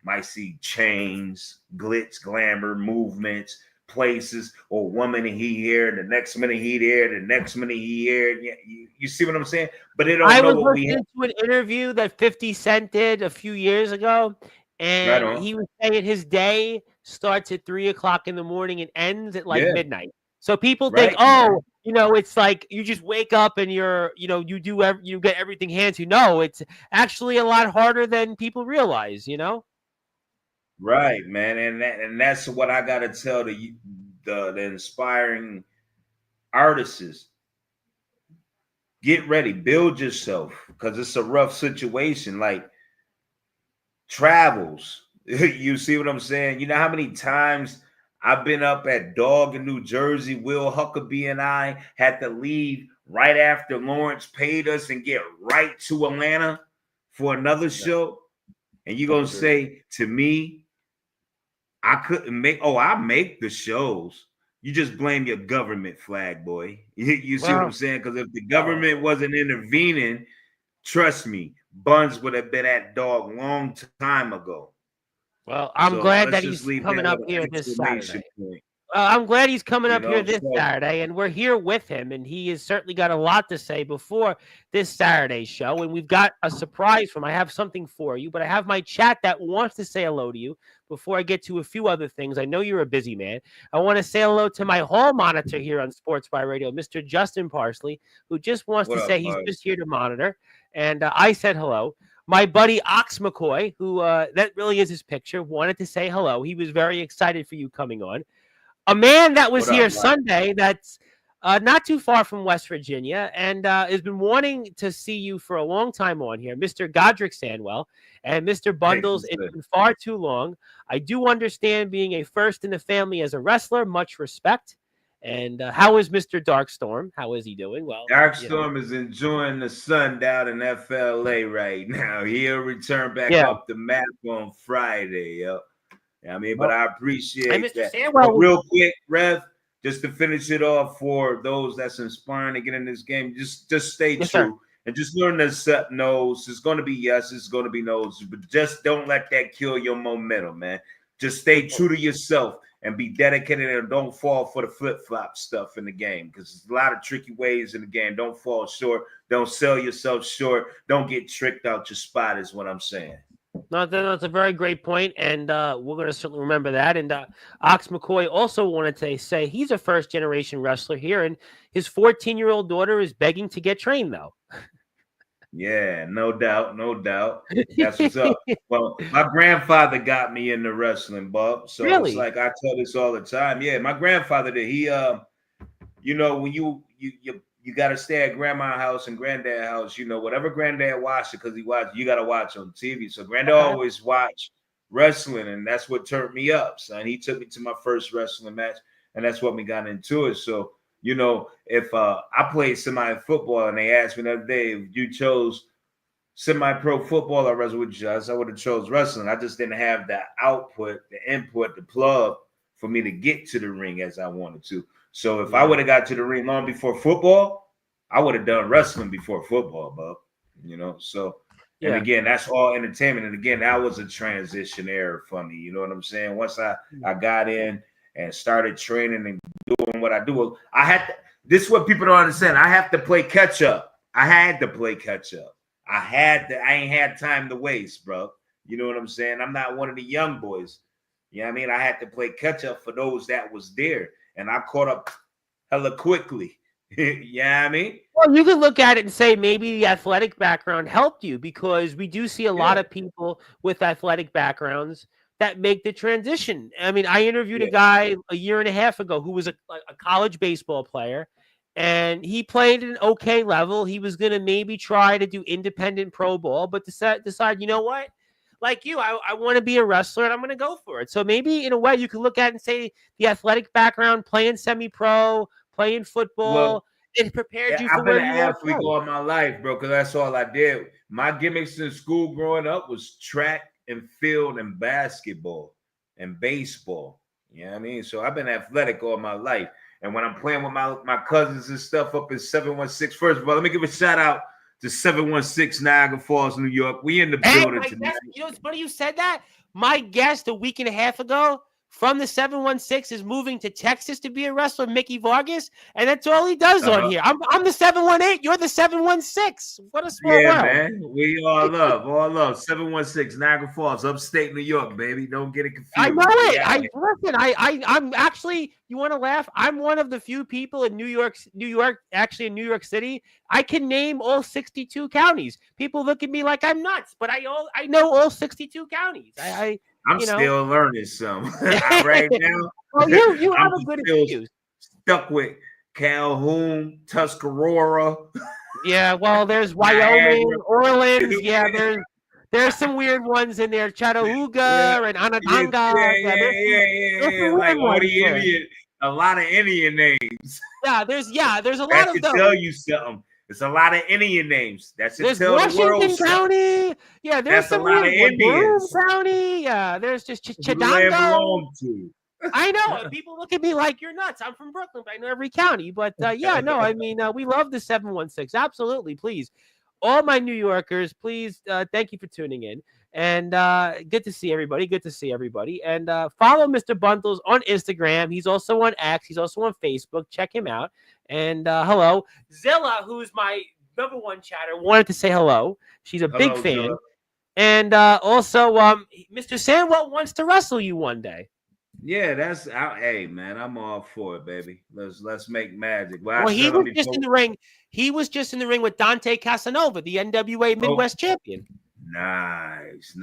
might see chains, glitz, glamour, movements, places, or 1 minute he here, the next minute he there, the next minute he here. You see what I'm saying? But they don't know what we have. I was listening to an interview that 50 Cent did a few years ago, and he was saying his day starts at 3 o'clock in the morning and ends at like midnight. So people think, it's like you just wake up and you get everything handed to you. No, it's actually a lot harder than people realize. Right, man, and that's what I gotta tell the inspiring artists. Get ready, build yourself, because it's a rough situation. Like travels, you see what I'm saying? You know how many times I've been up at Dog in New Jersey. Will Huckabee and I had to leave right after Lawrence paid us and get right to Atlanta for another show. And you're gonna say to me, I couldn't make. Oh, I make the shows. You just blame your government flag, boy. You see what I'm saying? Because if the government wasn't intervening, trust me, Buns would have been at Dog long time ago. Well, I'm So glad let's that just he's leave coming that up with here an this exclamation Saturday. point. I'm glad he's coming up here this So, Saturday, and we're here with him, and he has certainly got a lot to say before this Saturday show, and we've got a surprise for him. I have something for you, but I have my chat that wants to say hello to you before I get to a few other things. I know you're a busy man. I want to say hello to my hall monitor here on Sportzwire Radio, Mr. Justin Parsley, who just wants to say he's just here to monitor, and I said hello. My buddy Ox McCoy, who that really is his picture, wanted to say hello. He was very excited for you coming on. A man that was here Sunday that's not too far from West Virginia and has been wanting to see you for a long time on here, Mr. Godric Sandwell and Mr. Bundlez. It's been far too long. I do understand being a first in the family as a wrestler. Much respect. And how is Mr. Darkstorm? How is he doing? Well, Darkstorm is enjoying the sun down in FLA right now. He'll return back up the map on Friday, yo. I mean, but I appreciate that. But real quick, Rev, just to finish it off for those that's inspiring to get in this game, just stay true and just learn to accept no's. It's going to be yes, it's going to be no's, but just don't let that kill your momentum, man. Just stay true to yourself and be dedicated and don't fall for the flip-flop stuff in the game because there's a lot of tricky ways in the game. Don't fall short. Don't sell yourself short. Don't get tricked out your spot is what I'm saying. No, that's a very great point, and we're going to certainly remember that. And Ox McCoy also wanted to say he's a first-generation wrestler here, and his 14-year-old daughter is begging to get trained, though. Yeah, no doubt, no doubt. That's what's up. Well, my grandfather got me into wrestling, Bob. So it's like I tell this all the time. Yeah, my grandfather did. He, when you got to stay at grandma's house and granddad's house, whatever granddad watched because he watched, you got to watch on TV. So granddad always watched wrestling, and that's what turned me up, son. He took me to my first wrestling match, and that's what we got into it. So, if I played semi-football and they asked me the other day, if you chose semi-pro football or wrestling with us, I would have chose wrestling. I just didn't have the output, the input, the plug for me to get to the ring as I wanted to. So if I would have got to the ring long before football, I would have done wrestling before football, bub. So and again, that's all entertainment. And again, that was a transition era for me. You know what I'm saying? Once I got in and started training and doing what I do, this is what people don't understand. I have to play catch up. I had to play catch up. I ain't had time to waste, bro. You know what I'm saying? I'm not one of the young boys. You know what I mean? I had to play catch up for those that was there. And I caught up hella quickly. You know what I mean? Well, you could look at it and say maybe the athletic background helped you because we do see a lot of people with athletic backgrounds that make the transition. I mean, I interviewed a guy a year and a half ago who was a college baseball player, and he played at an okay level. He was going to maybe try to do independent pro ball, but decide, you know what? Like you, I want to be a wrestler, and I'm going to go for it. So maybe in a way you could look at it and say the athletic background, playing semi-pro, playing football, it prepared you for where you are. I've been an athlete all my life, bro, because that's all I did. My gimmicks in school growing up was track and field and basketball and baseball. You know what I mean? So I've been athletic all my life. And when I'm playing with my cousins and stuff up in 716, first of all, let me give a shout out to 716 Niagara Falls, New York. We in the building tonight. It's funny you said that. My guest a week and a half ago from the 716 is moving to Texas to be a wrestler, Mickey Vargas, and that's all he does on here. I'm the 718. You're the 716. What a small world. Man. We all love. 716 Niagara Falls, upstate New York, baby. Don't get it confused. I know it. I'm actually. You want to laugh? I'm one of the few people in New York, actually in New York City. I can name all 62 counties. People look at me like I'm nuts, but I know all 62 counties. I'm still learning some right now. Well, you have a good excuse. Stuck with Calhoun, Tuscarora. Yeah, well, there's Wyoming, Orleans. Yeah, there's some weird ones in there. Chattahooga and Onondaga. Yeah. Like all the Indian, a lot of Indian names. Yeah, there's a lot of those. Tell you something. It's a lot of Indian names. That's it. There's Washington County. Yeah, there's some a lot of Indians. Broome County. Yeah, there's just Chidongo. I know. People look at me like you're nuts. I'm from Brooklyn, but I know every county. But we love the 716. Absolutely, please. All my New Yorkers, please, thank you for tuning in. And good to see everybody. And follow Mr. Bundlez on Instagram. He's also on X. He's also on Facebook. Check him out. And hello. Zilla, who's my number one chatter, wanted to say hello. She's a big fan. Zilla. And also, Mr. Sandwell wants to wrestle you one day. Yeah, hey man, I'm all for it, baby. Let's make magic. Well, he was just in the ring. He was just in the ring with Dante Casanova, the NWA Midwest champion. Nice.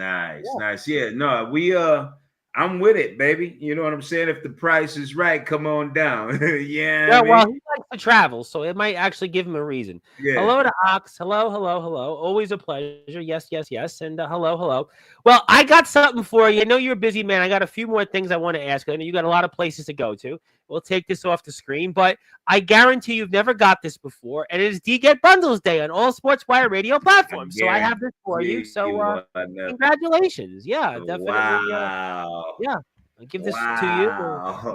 Yeah, no, I'm with it, baby. You know what I'm saying? If the price is right, come on down. Yeah. Well, he likes to travel, so it might actually give him a reason. Yeah. Hello to Ox. Hello. Always a pleasure. Yes. And hello. Well, I got something for you. I know you're a busy man. I got a few more things I want to ask. I know you got a lot of places to go to. We'll take this off the screen, but I guarantee you've never got this before, and it is Deget Bundlez Day on all Sportswire radio platforms. So I have this for you. So congratulations. Yeah, definitely. Wow. I'll give this to you.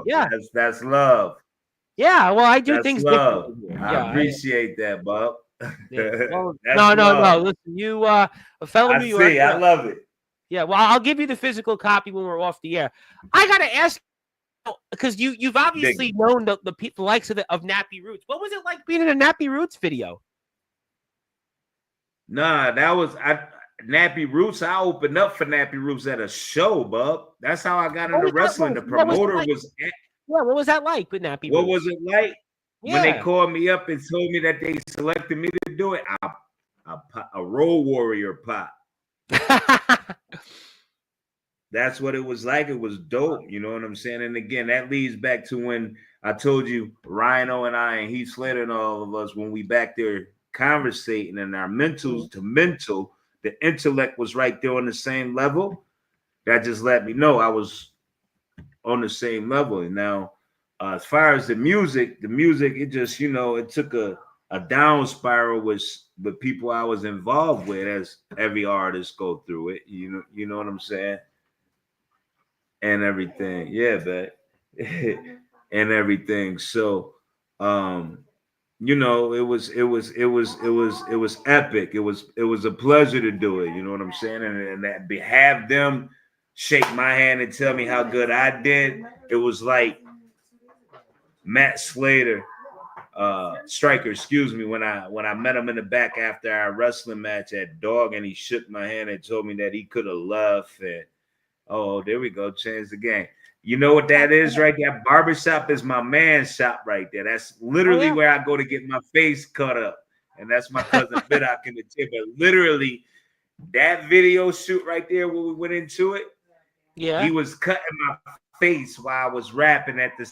Yeah. That's love. Yeah, well, I do things differently. I appreciate that, Bob. Yeah. Well, no. Listen, you a fellow New Yorker. I love it. Yeah, well, I'll give you the physical copy when we're off the air. I gotta ask, because you've obviously known the likes of Nappy Roots. What was it like being in a Nappy Roots video? Nah, that was Nappy Roots. I opened up for Nappy Roots at a show, Bub. That's how I got into wrestling. The promoter was. What was that like with Nappy Roots? What was it like when they called me up and told me that they selected me to do it? A Road Warrior pop. That's what it was like. It was dope. You know what I'm saying? And again, that leads back to when I told you Rhino and I and Heath Slater and all of us, when we back there conversating and our mentals to mental, the intellect was right there on the same level. That just let me know I was on the same level. And now, as far as the music, it just, it took a down spiral with people I was involved with, as every artist go through it. You know what I'm saying? And everything. Yeah, but and everything. So it was epic. It was a pleasure to do it. You know what I'm saying? And that have them shake my hand and tell me how good I did. It was like Matt Slater, Striker, excuse me, when I met him in the back after our wrestling match at Dog, and he shook my hand and told me that he could have left. And there we go, change the game. You know what that is right there? Barbershop is my man's shop right there. That's literally where I go to get my face cut up. And that's my cousin Bidoc in the tip. But literally, that video shoot right there when we went into it, he was cutting my face while I was rapping at the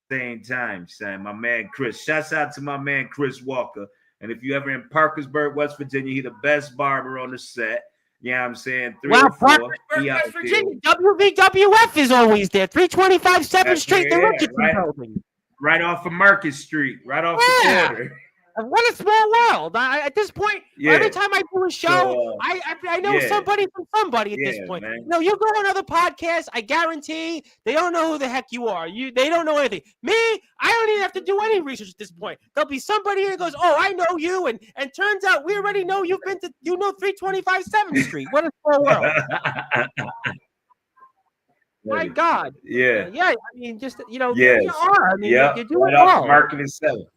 same time, son. My man Chris. Shouts out to my man Chris Walker. And if you ever in Parkersburg, West Virginia, he the best barber on the set. Yeah, I'm saying 3 or 4. Parkersburg, West Virginia. WVWF is always there. 325 7th Street, the Richardson Building. Right off of Market Street, right off the corner. What a small world. At this point, every time I do a show, I know somebody from somebody at this point. Man. No, you go on other podcasts, I guarantee they don't know who the heck you are. They don't know anything. Me, I don't even have to do any research at this point. There'll be somebody that goes, "Oh, I know you," and turns out we already know you've been to 325 7th Street. What a small world. My God. Yeah. Yeah. I mean, just there Yes. you are. I mean, Yep. you're doing Right it off all. Market itself.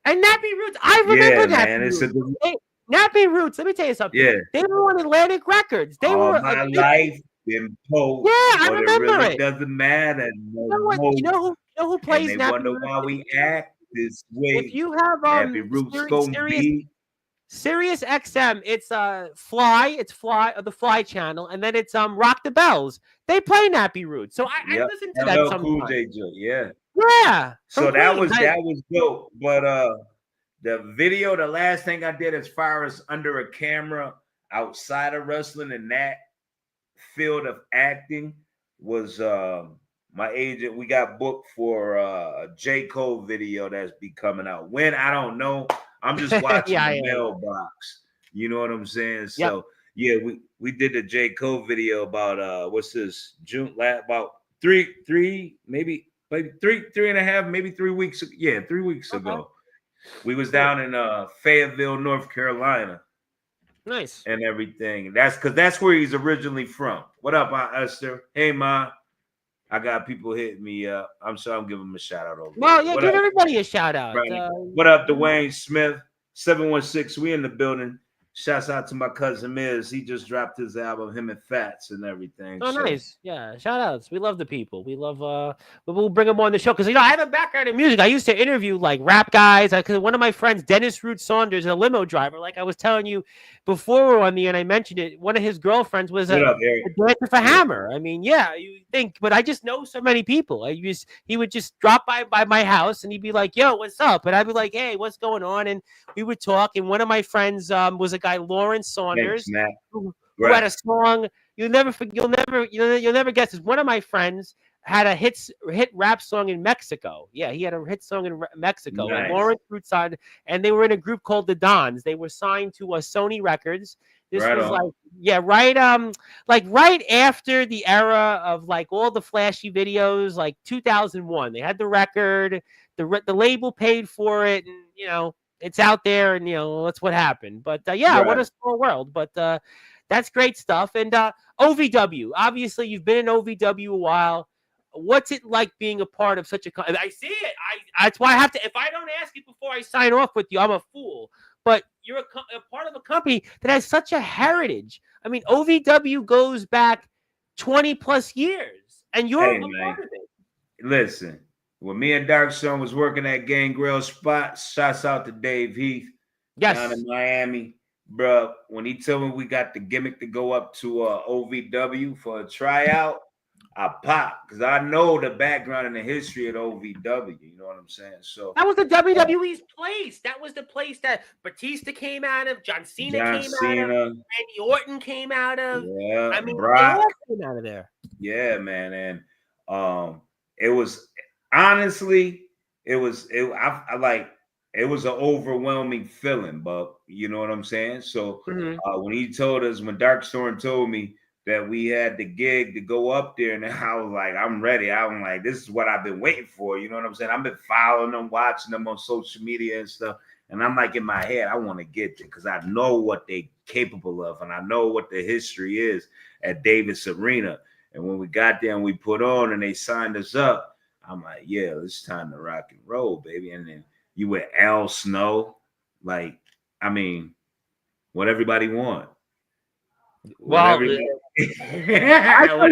And Nappy Roots, I Yeah, remember man. Nappy It's a Roots. good. Nappy Roots. Let me tell you something. Yeah. They were on Atlantic Records. They All were my life been yeah. told, I but it remember really it. doesn't matter You no know what? more. You know who And plays they Nappy wonder Roots? why we act this If way. you have Nappy Roots gonna Sirius be. Sirius XM, it's Fly, the Fly channel, and then it's Rock the Bells. They play Nappy Roots, so I Yep. listen to that LL Cool sometimes. J joint. Yeah. Yeah, from So that Queens. was dope. But the video, the last thing I did as far as under a camera outside of wrestling and that field of acting was my agent. We got booked for a J. Cole video that's be coming out. When I don't know. I'm just watching the mailbox. You know what I'm saying? Yep. So yeah, we did the J. Cole video about what's this June about three maybe 3.5 maybe 3 weeks. Yeah, 3 weeks ago. We was down in Fayetteville, North Carolina. Nice. And everything. That's where he's originally from. What up, Esther? Hey, Ma. I got people hitting me up. I'm sure I'm giving him a shout out over. Well, yeah, what give up? everybody a shout out. What up, Dwayne Smith? 716. We in the building. Shouts out to my cousin Miz. He just dropped his album, him and Fats and everything. Oh, nice. Yeah, shout outs. We love the people. We love we'll bring them on the show because I have a background in music. I used to interview like rap guys. Because one of my friends, Dennis Root Saunders, a limo driver, like I was telling you before we were on the end, I mentioned it. One of his girlfriends was a dancer for Hammer. I mean, yeah, you think, but I just know so many people. He would just drop by my house and he'd be like, "Yo, what's up?" And I'd be like, "Hey, what's going on?" And we would talk. And one of my friends was a guy, Lawrence Saunders, who had a song. You'll never guess this. One of my friends had a hit rap song in Mexico. Yeah, he had a hit song in Mexico. Nice. And Lawrence Root signed, and they were in a group called the Dons. They were signed to Sony Records. This was right after the era of like all the flashy videos, like 2001. They had the record, the label paid for it, and it's out there, and that's what happened. But what a small world. But that's great stuff. And OVW, obviously you've been in OVW a while. What's it like being a part of such a company? I see it. That's why I have to, if I don't ask you before I sign off with you, I'm a fool. But you're a part of a company that has such a heritage. I mean, OVW goes back 20 plus years, and you're a part of it. Listen, when me and Dark Sun was working at Gangrel Spot, shouts out to Dave Heath down in Miami. Bro, when he told me we got the gimmick to go up to OVW for a tryout, I popped because I know the background and the history of OVW. You know what I'm saying? So that was the WWE's place. That was the place that Batista came out of, John Cena came out of, Randy Orton came out of. Yeah, I mean, Brock. they all came out of there. Yeah, man, and it was honestly, it was an overwhelming feeling, but you know what I'm saying? So when Darkstorm told me that we had the gig to go up there, and I was like, I'm ready. I'm like, this is what I've been waiting for. You know what I'm saying? I've been following them, watching them on social media and stuff. And I'm like, in my head, I want to get there because I know what they're capable of, and I know what the history is at Davis Arena. And when we got there and we put on and they signed us up, I'm like, yeah, it's time to rock and roll, baby. And then you with Al Snow, like, I mean, what everybody want. Well, I tell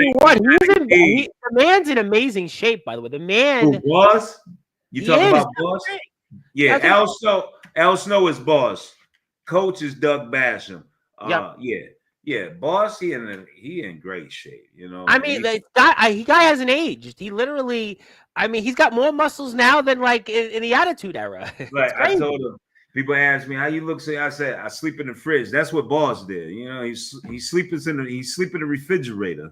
you what, the man's in amazing shape, by the way. The man. Who, Boss? You talking about Boss? Yeah, Al Snow is Boss. Coach is Doug Basham. Yeah, Boss, he in great shape, you know. I mean, the guy hasn't aged. He literally, I mean, he's got more muscles now than like in the Attitude Era. Right, I told him. People ask me how you look. I said I sleep in the fridge. That's what Boss did. You know, he sleep in the refrigerator.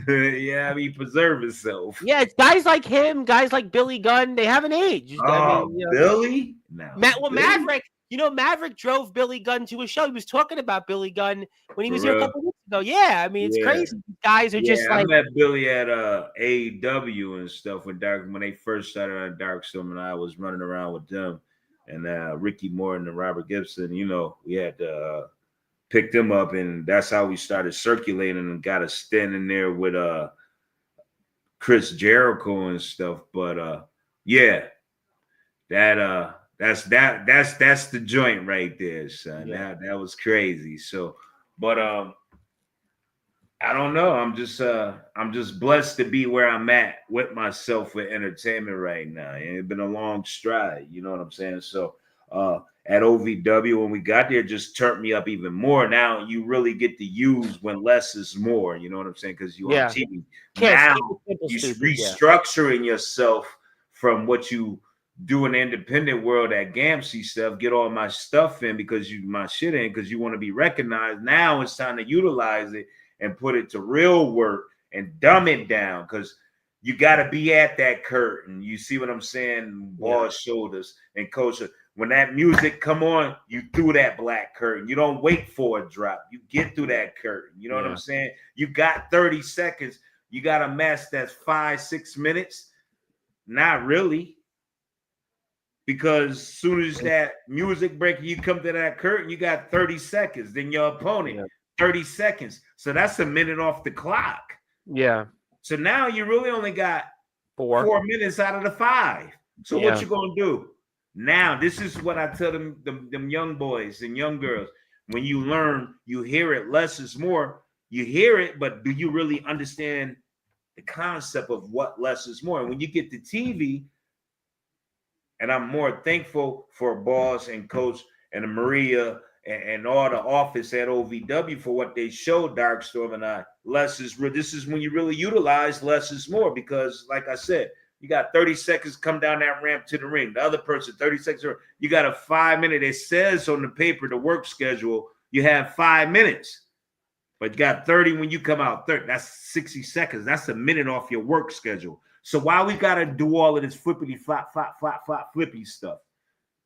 Yeah, I mean, preserve himself. Yeah, it's guys like him, guys like Billy Gunn. They haven't aged. Oh, I mean, Billy? No. Billy? Maverick. You know, Maverick drove Billy Gunn to a show. He was talking about Billy Gunn when he was here a couple weeks ago. Yeah, I mean, it's crazy. Guys are just like. I met Billy at AEW and stuff when they first started on Darkstorm, and I was running around with them. And Ricky Morton and Robert Gibson, you know, we had to pick them up, and that's how we started circulating and got us standing there with Chris Jericho and stuff. But yeah, that's the joint right there, son. Yeah. That was crazy. So, but I don't know. I'm just blessed to be where I'm at with myself with entertainment right now. And it's been a long stride, you know what I'm saying? So at OVW, when we got there, just turned me up even more. Now you really get to use when less is more, you know what I'm saying? Because you on TV. Kiss, Now keep it simple, you stupid. Yeah. restructuring yourself from what you do in the independent world at Gamsey stuff, get all my stuff in because my shit in because you want to be recognized. Now it's time to utilize it and put it to real work and dumb it down because you got to be at that curtain. You see what I'm saying? Boss shoulders and coach. When that music come on, you through that black curtain. You don't wait for a drop. You get through that curtain. You know what I'm saying? You got 30 seconds. You got a mess that's 5-6 minutes. Not really. Because as soon as that music break, you come to that curtain, you got 30 seconds. Then your opponent, 30 seconds. So that's a minute off the clock. Yeah. So now you really only got 4 minutes out of the 5. So what you gonna do? Now, this is what I tell them young boys and young girls. When you learn, you hear it, less is more. You hear it, but do you really understand the concept of what less is more? And when you get to TV, and I'm more thankful for Boss and Coach and Maria and all the office at OVW for what they showed Darkstorm and I. Less is this is when you really utilize less is more because, like I said, you got 30 seconds come down that ramp to the ring. The other person, 30 seconds. You got a 5 minute. It says on the paper, the work schedule, you have 5 minutes. But you got 30 when you come out. 30, that's 60 seconds. That's a minute off your work schedule. So why we got to do all of this flippity flop, flippy stuff?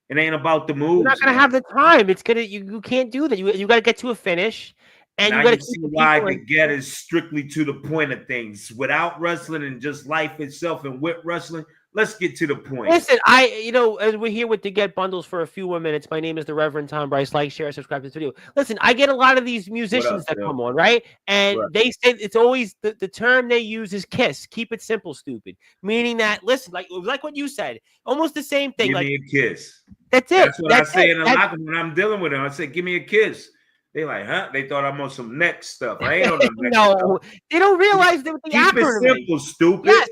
It ain't about the moves. You're not going to have the time. It's going to, you can't do that. You got to get to a finish. And now you got to see why Deget is strictly to the point of things. Without wrestling and just life itself and with wrestling, let's get to the point. Listen, as we're here with Deget Bundlez for a few more minutes. My name is the Reverend Tom Bryce. Like, share, subscribe to this video. Listen, I get a lot of these musicians that come on, right? And they say it's always the term they use is kiss. Keep it simple, stupid. Meaning that, listen, like what you said, almost the same thing. Give me a kiss. That's it. That's what I say in the locker room when I'm dealing with them. I say, give me a kiss. They like, huh? They thought I'm on some neck stuff. I ain't on the neck stuff. They don't realize that the Keep it simple, stupid. Yes,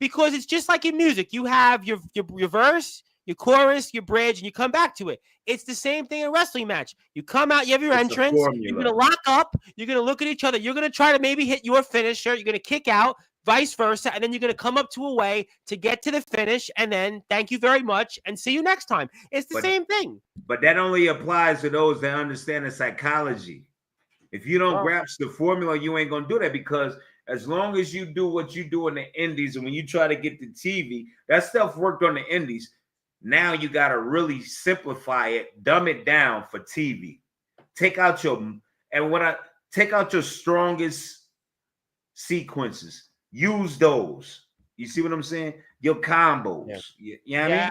because it's just like in music. You have your verse, your chorus, your bridge, and you come back to it. It's the same thing in a wrestling match. You come out, you have your entrance, you're going to lock up, you're going to look at each other, you're going to try to maybe hit your finisher, you're going to kick out, vice versa, and then you're going to come up to a way to get to the finish, and then thank you very much, and see you next time. It's the same thing. But that only applies to those that understand the psychology. If you don't grasp the formula, you ain't going to do that because as long as you do what you do in the indies and when you try to get to TV, that stuff worked on the indies. Now you got to really simplify it, dumb it down for TV. Take out your strongest sequences. Use those. You see what I'm saying? Your combos. I mean?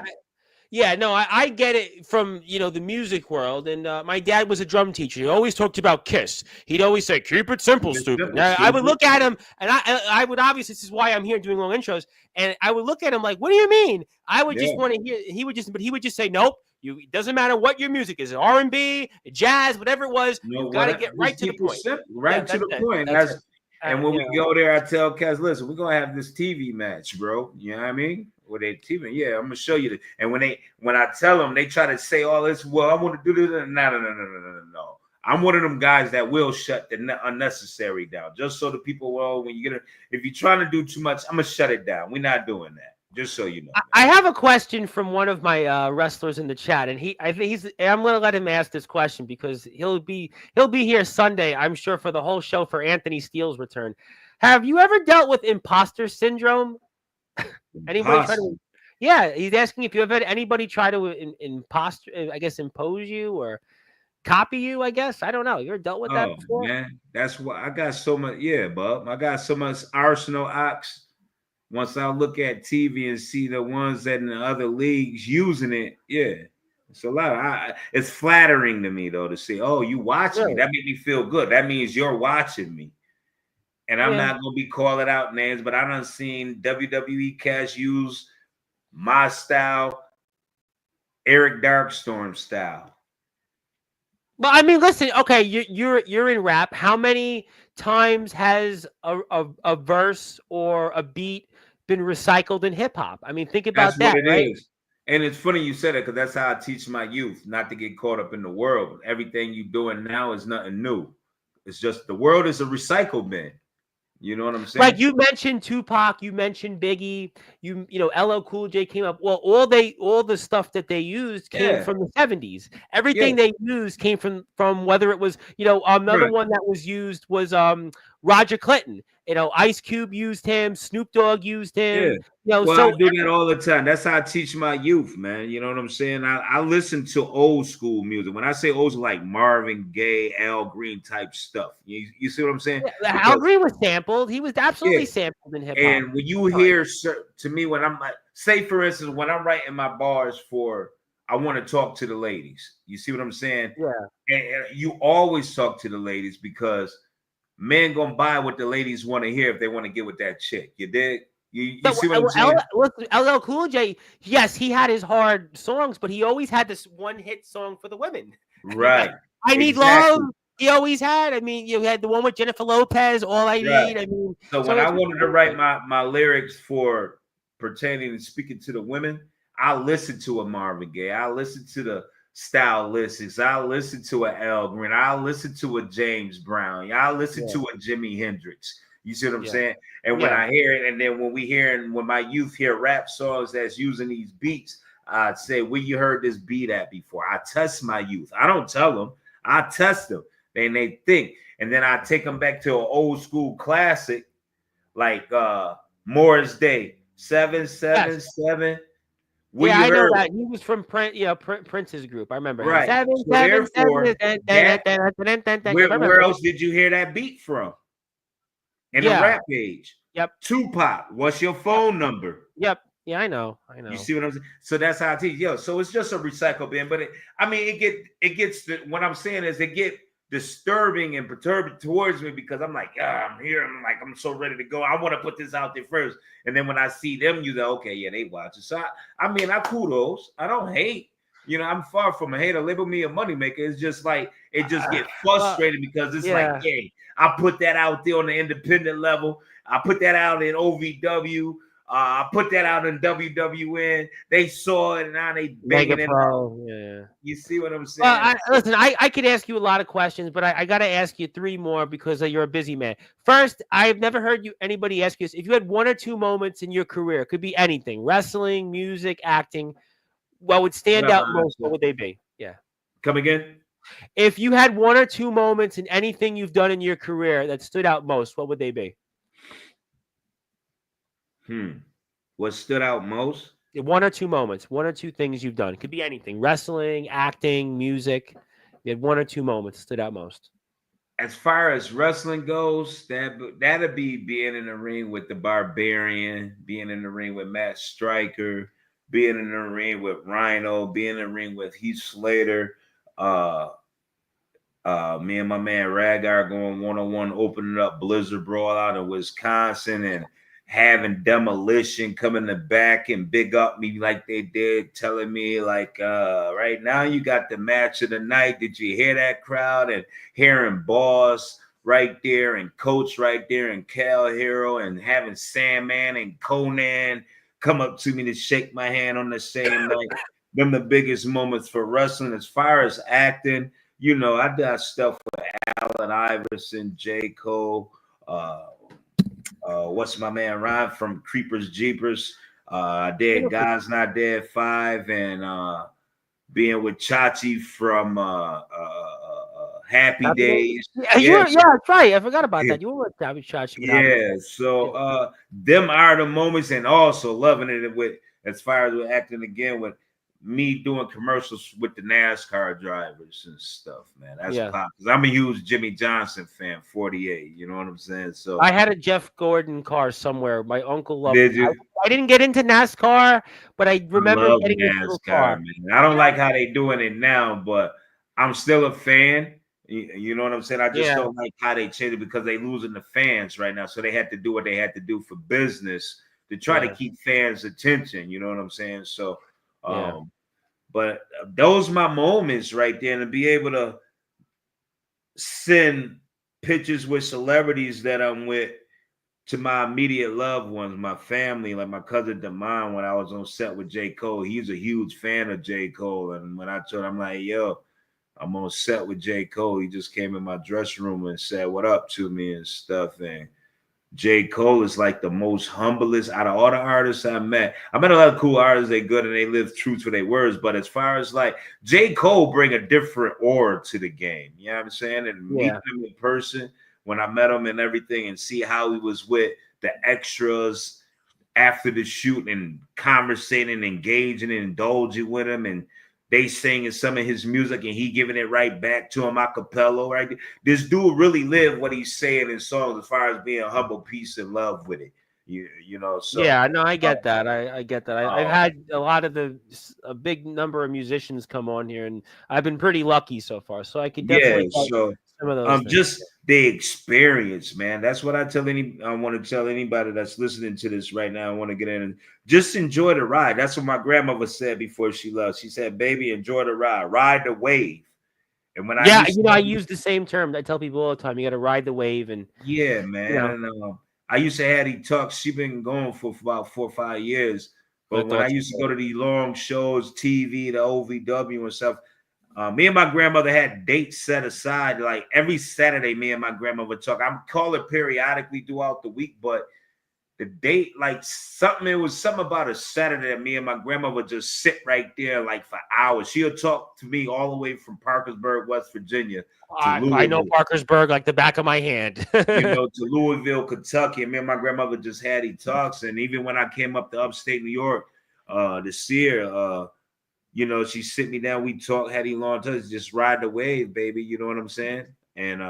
Yeah, no, I get it from, the music world. And my dad was a drum teacher. He always talked about Kiss. He'd always say, keep it simple, stupid. I would look at him, and I would obviously, this is why I'm here doing long intros, and I would look at him like, what do you mean? I would just want to hear, he would just say, nope. It doesn't matter what your music is, R&B, jazz, whatever it was. You got to get right to the point. Right to the point. And when we go there, I tell Kaz, listen, we're going to have this TV match, bro. You know what I mean? With a TV, I'm gonna show you. And when I tell them, they try to say all this. Well, I want to do this. No. I'm one of them guys that will shut the unnecessary down, just so the people will. When you if you're trying to do too much, I'm gonna shut it down. We're not doing that. Just so you know. I have a question from one of my wrestlers in the chat, and I'm gonna let him ask this question because he'll be here Sunday, I'm sure, for the whole show for Anthony Steele's return. Have you ever dealt with imposter syndrome? Anybody try to? Yeah, he's asking if you ever had anybody try to impose you or copy you. I guess I don't know. You ever dealt with that before? Man, that's why I got so much. Yeah, bub, I got so much arsenal ox. Once I look at TV and see the ones that in the other leagues using it, it's a lot. It's flattering to me though to see. Oh, you watching me? That made me feel good. That means you're watching me. and I'm not gonna be calling out names, but I done seen WWE cast use my style, Eric Darkstorm style. Well, I mean, listen. Okay, you're in rap. How many times has a verse or a beat been recycled in hip hop? I mean, think That's about what that, it right? is. And it's funny you said it because that's how I teach my youth not to get caught up in the world. Everything you doing now is nothing new. It's just the world is a recycle bin. You know what I'm Like saying? you mentioned Tupac, you mentioned Biggie, you know LL Cool J came up. Well, all the stuff that they used came Yeah, from the 70s. yeah, Everything they used came from whether it was, you know, another right. one that was used was Roger Clinton. You know, Ice Cube used him, Snoop Dogg used Yeah. him, you know, Well, I so do that all the time. That's how I teach my youth, man. You know what I'm saying? I listen to old school music. When I say old school, like Marvin Gaye, Al Green type stuff. You see what I'm saying? yeah, Al Because Green was sampled. He was yeah, absolutely sampled in hip hop. and when you hear to me when I'm like, say for instance, when I'm writing my bars for I want to talk to the ladies. You see what I'm saying? Yeah. And you always talk to the ladies because men gonna buy what the ladies want to hear if they want to get with that chick. You dig? You So see what I'm saying? LL Cool J, yes, he had his hard songs, but he always had this one hit song for the women. Right. I Need Love. Exactly. He always had. I mean, you had the one with Jennifer Lopez. All I Right. Need. I mean, So so when I it's wanted to write my lyrics for pertaining and speaking to the women, I listened to a Marvin Gaye. I listened to the Stylistics. I listened to a Al Green. I listened to a James Brown. I listened yeah, to a Jimi Hendrix. You see what I'm yeah, saying? And when yeah. I hear it, and then when my youth hear rap songs that's using these beats, I'd say, where you heard this beat at before? I test my youth. I don't tell them. I test them. And they think. And then I take them back to an old school classic like Morris Day, Yes. 777. Where Yeah, you I know heard that. He was from Prince's group. I remember him. right. Seven, So seven, seven. therefore, that Yep, I where remember. else did you hear that beat from? In the Yeah. rap age. Yep. Tupac, what's your Yep. phone number? Yep. Yeah, I know. I You know. see what I'm saying? So that's how I teach. Yo, so it's just a recycle bin, but it gets to, what I'm saying is it get disturbing and perturbing towards me because I'm like, I'm here. I'm like, I'm so ready to go. I want to put this out there first. And then when I see them, you go, okay, yeah, they watch it. So I mean, I kudos. I don't hate. You know, I'm far from a hater. Label me a moneymaker. It's just like it just get Well, frustrated because it's like, yeah. yeah, I put that out there on the independent level. I put that out in OVW. I put that out in WWN. They saw it and now they Mega banging it out. Pro. Yeah. You see what I'm Well, saying? listen, I could ask you a lot of questions, but I got to ask you three more because you're a busy man. First, I've never heard anybody ask you this. If you had one or two moments in your career, it could be anything, wrestling, music, acting, what would stand What out my most? What answer? would they be? Yeah. Come again? If you had one or two moments in anything you've done in your career that stood out most, what would they be? What stood out most? One or two moments, one or two things you've done. It could be anything, wrestling, acting, music. You had one or two moments that stood out most. As far as wrestling goes, that'd be being in the ring with the Barbarian, being in the ring with Matt Stryker, being in the ring with Rhino, being in the ring with Heath Slater, uh, me and my man Ragar going one-on-one, opening up Blizzard Brawl out in Wisconsin and having Demolition come in the back and big up me like they did, telling me like, right now you got the match of the night. Did you hear that crowd? And hearing Boss right there and Coach right there and Cal Hero and having Sandman and Conan come up to me to shake my hand on the same night. Them the biggest moments for wrestling. As far as acting, you know, I did stuff with Allen Iverson, J. Cole, what's my man Ryan from Creepers Jeepers. I did God's Not Dead 5 and being with Chachi from Happy Days. Yeah, that's right. I forgot about that. You were with David Chachi. Yeah, so them are the moments, and also loving it with as far as with acting again with me doing commercials with the NASCAR drivers and stuff, man. That's pop. Because I'm a huge Jimmy Johnson fan, 48. You know what I'm saying? So I had a Jeff Gordon car somewhere. My uncle loved did it. you? I didn't get into NASCAR, but I remember Love getting this little NASCAR, car. man. I don't like how they doing it now, but I'm still a fan. You know what I'm saying? I just don't like how they changed it because they losing the fans right now. So they had to do what they had to do for business to try to keep fans' attention. You know what I'm saying? So, but those my moments right there, and to be able to send pictures with celebrities that I'm with to my immediate loved ones, my family, like my cousin Damon. When I was on set with J. Cole, he's a huge fan of J. Cole, and when I told him, I'm like, yo, I'm on set with J. Cole. He just came in my dressing room and said what up to me and stuff. And J. Cole is like the most humblest out of all the artists I met. I met a lot of cool artists. They good and they live true to their words. But as far as like J. Cole bring a different aura to the game. You know what I'm saying? And meeting him in person when I met him and everything and see how he was with the extras after the shoot and conversating, engaging, and indulging with him, and they singing some of his music and he giving it right back to him a cappella, right? This dude really lived what he's saying in songs as far as being humble, peace, and love with it. You know, so no, I get that. I get that. I've had a lot of a big number of musicians come on here, and I've been pretty lucky so far. So I could definitely so some of those things. Just the experience, man. That's what I want to tell anybody that's listening to this right now. I want to get in and just enjoy the ride. That's what my grandmother said before she left. She said, baby, enjoy the ride the wave. And when I use the same term. I tell people all the time, you got to ride the wave. And man, I used to have these talks. She's been going for about 4 or 5 years. But when I used to go to these long shows, TV, the OVW and stuff, me and my grandmother had dates set aside. Like every Saturday, me and my grandmother would talk. I call it periodically throughout the week, but the date, like it was something about a Saturday that me and my grandmother would just sit right there like for hours. She'll talk to me all the way from Parkersburg, West Virginia. I know Parkersburg like the back of my hand. To Louisville, Kentucky. And me and my grandmother just had these talks. And even when I came up to upstate New York to see her, she sit me down, we talk, had these long talks, just ride the wave, baby. You know what I'm saying? And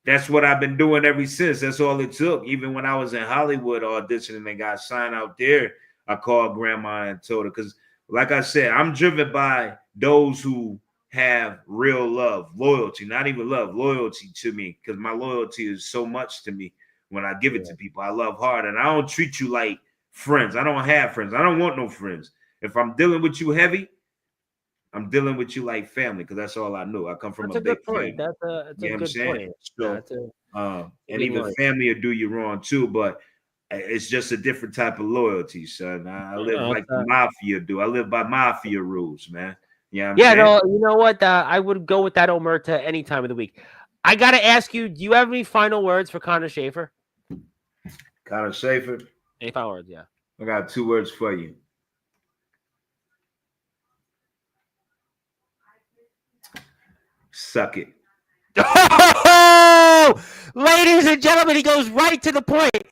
that's what I've been doing ever since. That's all it took. Even when I was in Hollywood auditioning and got signed out there, I called grandma and told her, because like I said, I'm driven by those who have real love, loyalty, not even love, loyalty to me, because my loyalty is so much to me when I give it to people. I love hard, and I don't treat you like friends. I don't have friends. I don't want no friends. If I'm dealing with you heavy, I'm dealing with you like family, because that's all I know. I come from a big family. That's a good point. So, and even family will do you wrong too, but it's just a different type of loyalty, son. I live like the mafia do. I live by mafia rules, man. You know what? I would go with that omerta any time of the week. I got to ask you, do you have any final words for Conor Schaefer? Conor Schaefer? Any final words, yeah. I got 2 words for you. Suck it. Oh, ladies and gentlemen, he goes right to the point.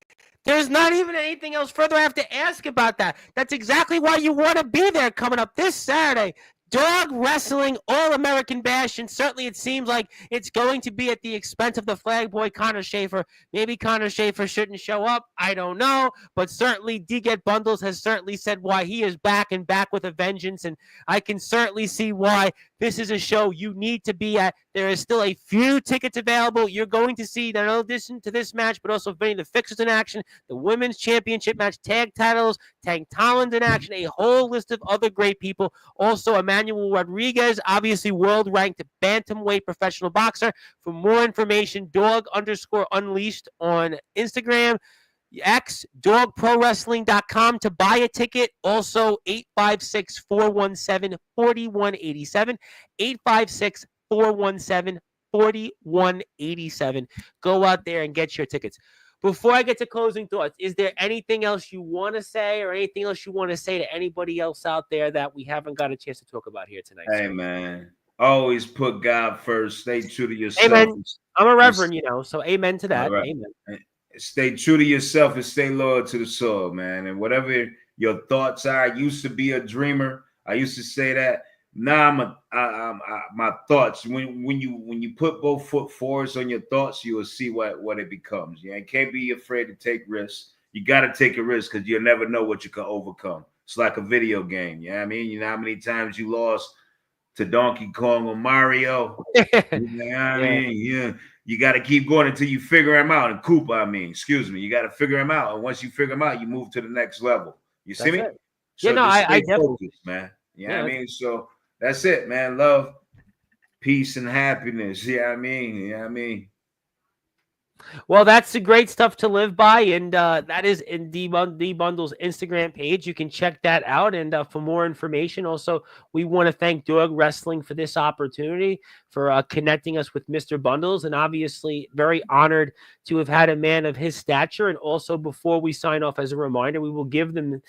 There's not even anything else further I have to ask about that. That's exactly why you want to be there coming up this Saturday. Dog Wrestling All-American Bash, and certainly it seems like it's going to be at the expense of the flag boy, Conor Schaefer. Maybe Conor Schaefer shouldn't show up. I don't know. But certainly Deget Bundlez has certainly said why he is back and back with a vengeance, and I can certainly see why this is a show you need to be at. There is still a few tickets available. You're going to see, not in addition to this match, but also many of the fixtures in action, the Women's Championship match, tag titles, Tank Tollins in action, a whole list of other great people. Also, Emmanuel Rodriguez, obviously world-ranked bantamweight professional boxer. For more information, dog_unleashed on Instagram. X, dogprowrestling.com to buy a ticket. Also, 856-417-4187. 856-417-4187. Go out there and get your tickets. Before I get to closing thoughts, is there anything else you want to say or anything else you want to say to anybody else out there that we haven't got a chance to talk about here tonight? Hey, man, always put God first. Stay true to yourself. Amen. I'm a reverend, so amen to that. Right. Amen. Stay true to yourself and stay loyal to the soul, man. And whatever your thoughts are, I used to be a dreamer. I used to say that. Now my thoughts. When you put both foot forwards on your thoughts, you will see what it becomes. You can't be afraid to take risks. You got to take a risk because you'll never know what you can overcome. It's like a video game. You know what I mean? You know how many times you lost to Donkey Kong or Mario. You know what I Yeah. mean? Yeah. You got to keep going until you figure him out. And Koopa, excuse me. You got to figure him out. And once you figure him out, you move to the next level. You see That's me? it. Yeah, So no, just I stay definitely. focused, man. You know Yeah, what I mean? So that's it, man. Love, peace, and happiness. You know what I mean? You know what I mean? well, that's the great stuff to live by, and that is in the Bundle's Instagram page. You can check that out, and for more information, also we want to thank Dog Wrestling for this opportunity, for connecting us with Mr. Bundles, and obviously very honored to have had a man of his stature. And also, before we sign off, as a reminder, we will give him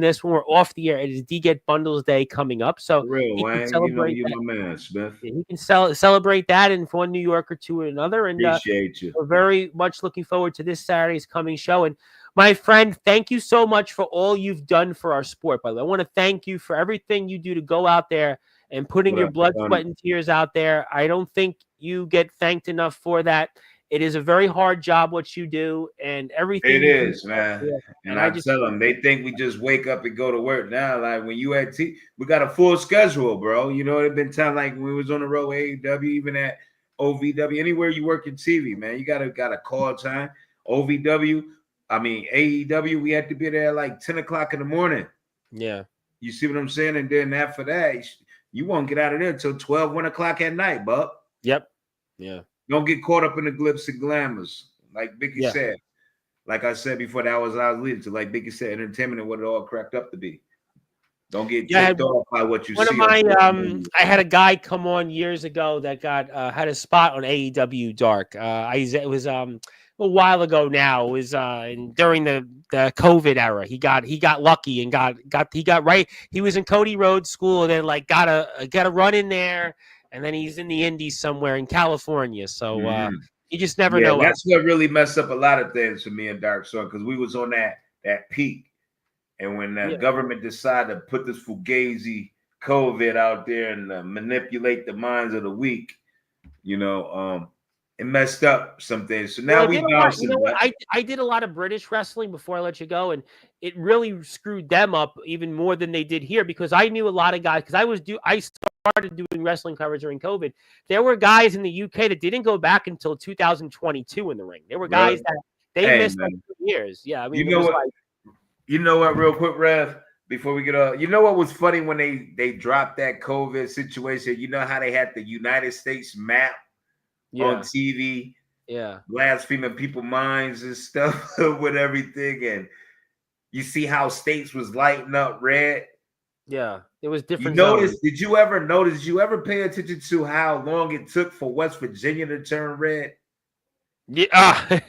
this when we're off the air. It is Deget Bundles Day coming up, so For real, he can Wayne. You know celebrate you're that. my man, Smith. He can celebrate that in one New Yorker to another, and Appreciate you. we're very much looking forward to this Saturday's coming show. And my friend, thank you so much for all you've done for our sport. By the way, I want to thank you for everything you do to go out there and putting What your up, blood, son? sweat, and tears out there. I don't think you get thanked enough for that. It is a very hard job what you do, and everything It you do. is, man. Yeah. And I I just tell them, they think we just wake up and go to work. Now, like when you at we got a full schedule, bro. You know, it's been time like when we was on the road, AEW, even at OVW, anywhere you work in TV, man, you got a call time. OVW, AEW, we had to be there at like 10 o'clock in the morning. Yeah. You see what I'm saying? And then after that, you won't get out of there until 12, 1 o'clock at night, bub. Yep. Yeah. Don't get caught up in the glitz and glamours. Like Vicky Yeah. said. Like I said before, that was I was leading to. Like Vicky said, entertainment and what it all cracked up to be. Don't get tipped off by what you see. One of my, I had a guy come on years ago that got had a spot on AEW Dark. It was a while ago now. It was during the COVID era. He got lucky and got right. He was in Cody Rhodes school and then like got a run in there, and then he's in the Indies somewhere in California. So you just never know. That's what really messed up a lot of things for me and Dark Sun, because we was on that peak. And when the government decided to put this fugazi COVID out there and manipulate the minds of the weak, it messed up some things. So now I did a lot of British wrestling before I let you go, and it really screwed them up even more than they did here, because I knew a lot of guys, because I started doing wrestling coverage during COVID. There were guys in the UK that didn't go back until 2022 in the ring. There were guys that they missed like 2 years. Yeah, I mean, you know what, real quick, Rev, before we get off, you know what was funny when they dropped that COVID situation? You know how they had the United States map on TV? Yeah. Blaspheming people's minds and stuff with everything. And you see how states was lighting up red? Yeah. It was different. Did you ever pay attention to how long it took for West Virginia to turn red? Yeah.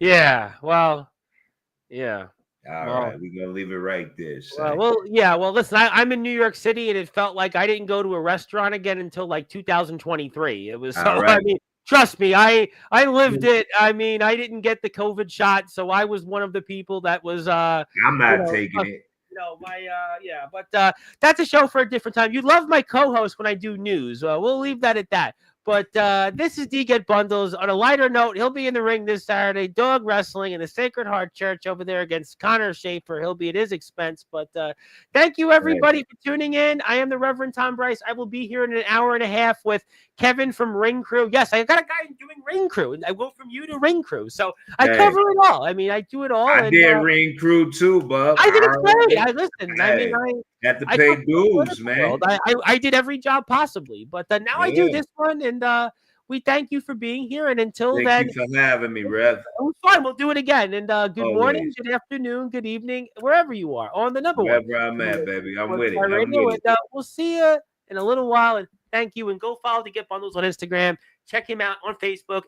Yeah. Well, yeah. All right, we're gonna leave it right there. Well, listen, I'm in New York City, and it felt like I didn't go to a restaurant again until like 2023. It was I mean, trust me, I lived it. I mean, I didn't get the COVID shot, so I was one of the people that was I'm not taking it. But that's a show for a different time. You love my co-host when I do news. We'll leave that at that. But this is Deget Bundles. On a lighter note, he'll be in the ring this Saturday, Dog Wrestling in the Sacred Heart Church over there against Connor Schaefer. He'll be at his expense. But thank you, everybody, for tuning in. I am the Reverend Tom Bryce. I will be here in an hour and a half with Kevin from Ring Crew. Yes, I got a guy doing Ring Crew. I go from you to Ring Crew. So I cover it all. I mean, I do it all. I did Ring Crew too, bub. I did it great. I listened. I mean, I had to pay dues, man. I did every job possibly, but now I do this one, and we thank you for being here. And until then, thank you for having me, Rev. It was fun. We'll do it again. And good morning, good afternoon, good evening, wherever you are on the number Wherever one. I'm at, baby. I'm with it. And we'll see you in a little while. And thank you. And go follow Deget Bundles on Instagram. Check him out on Facebook.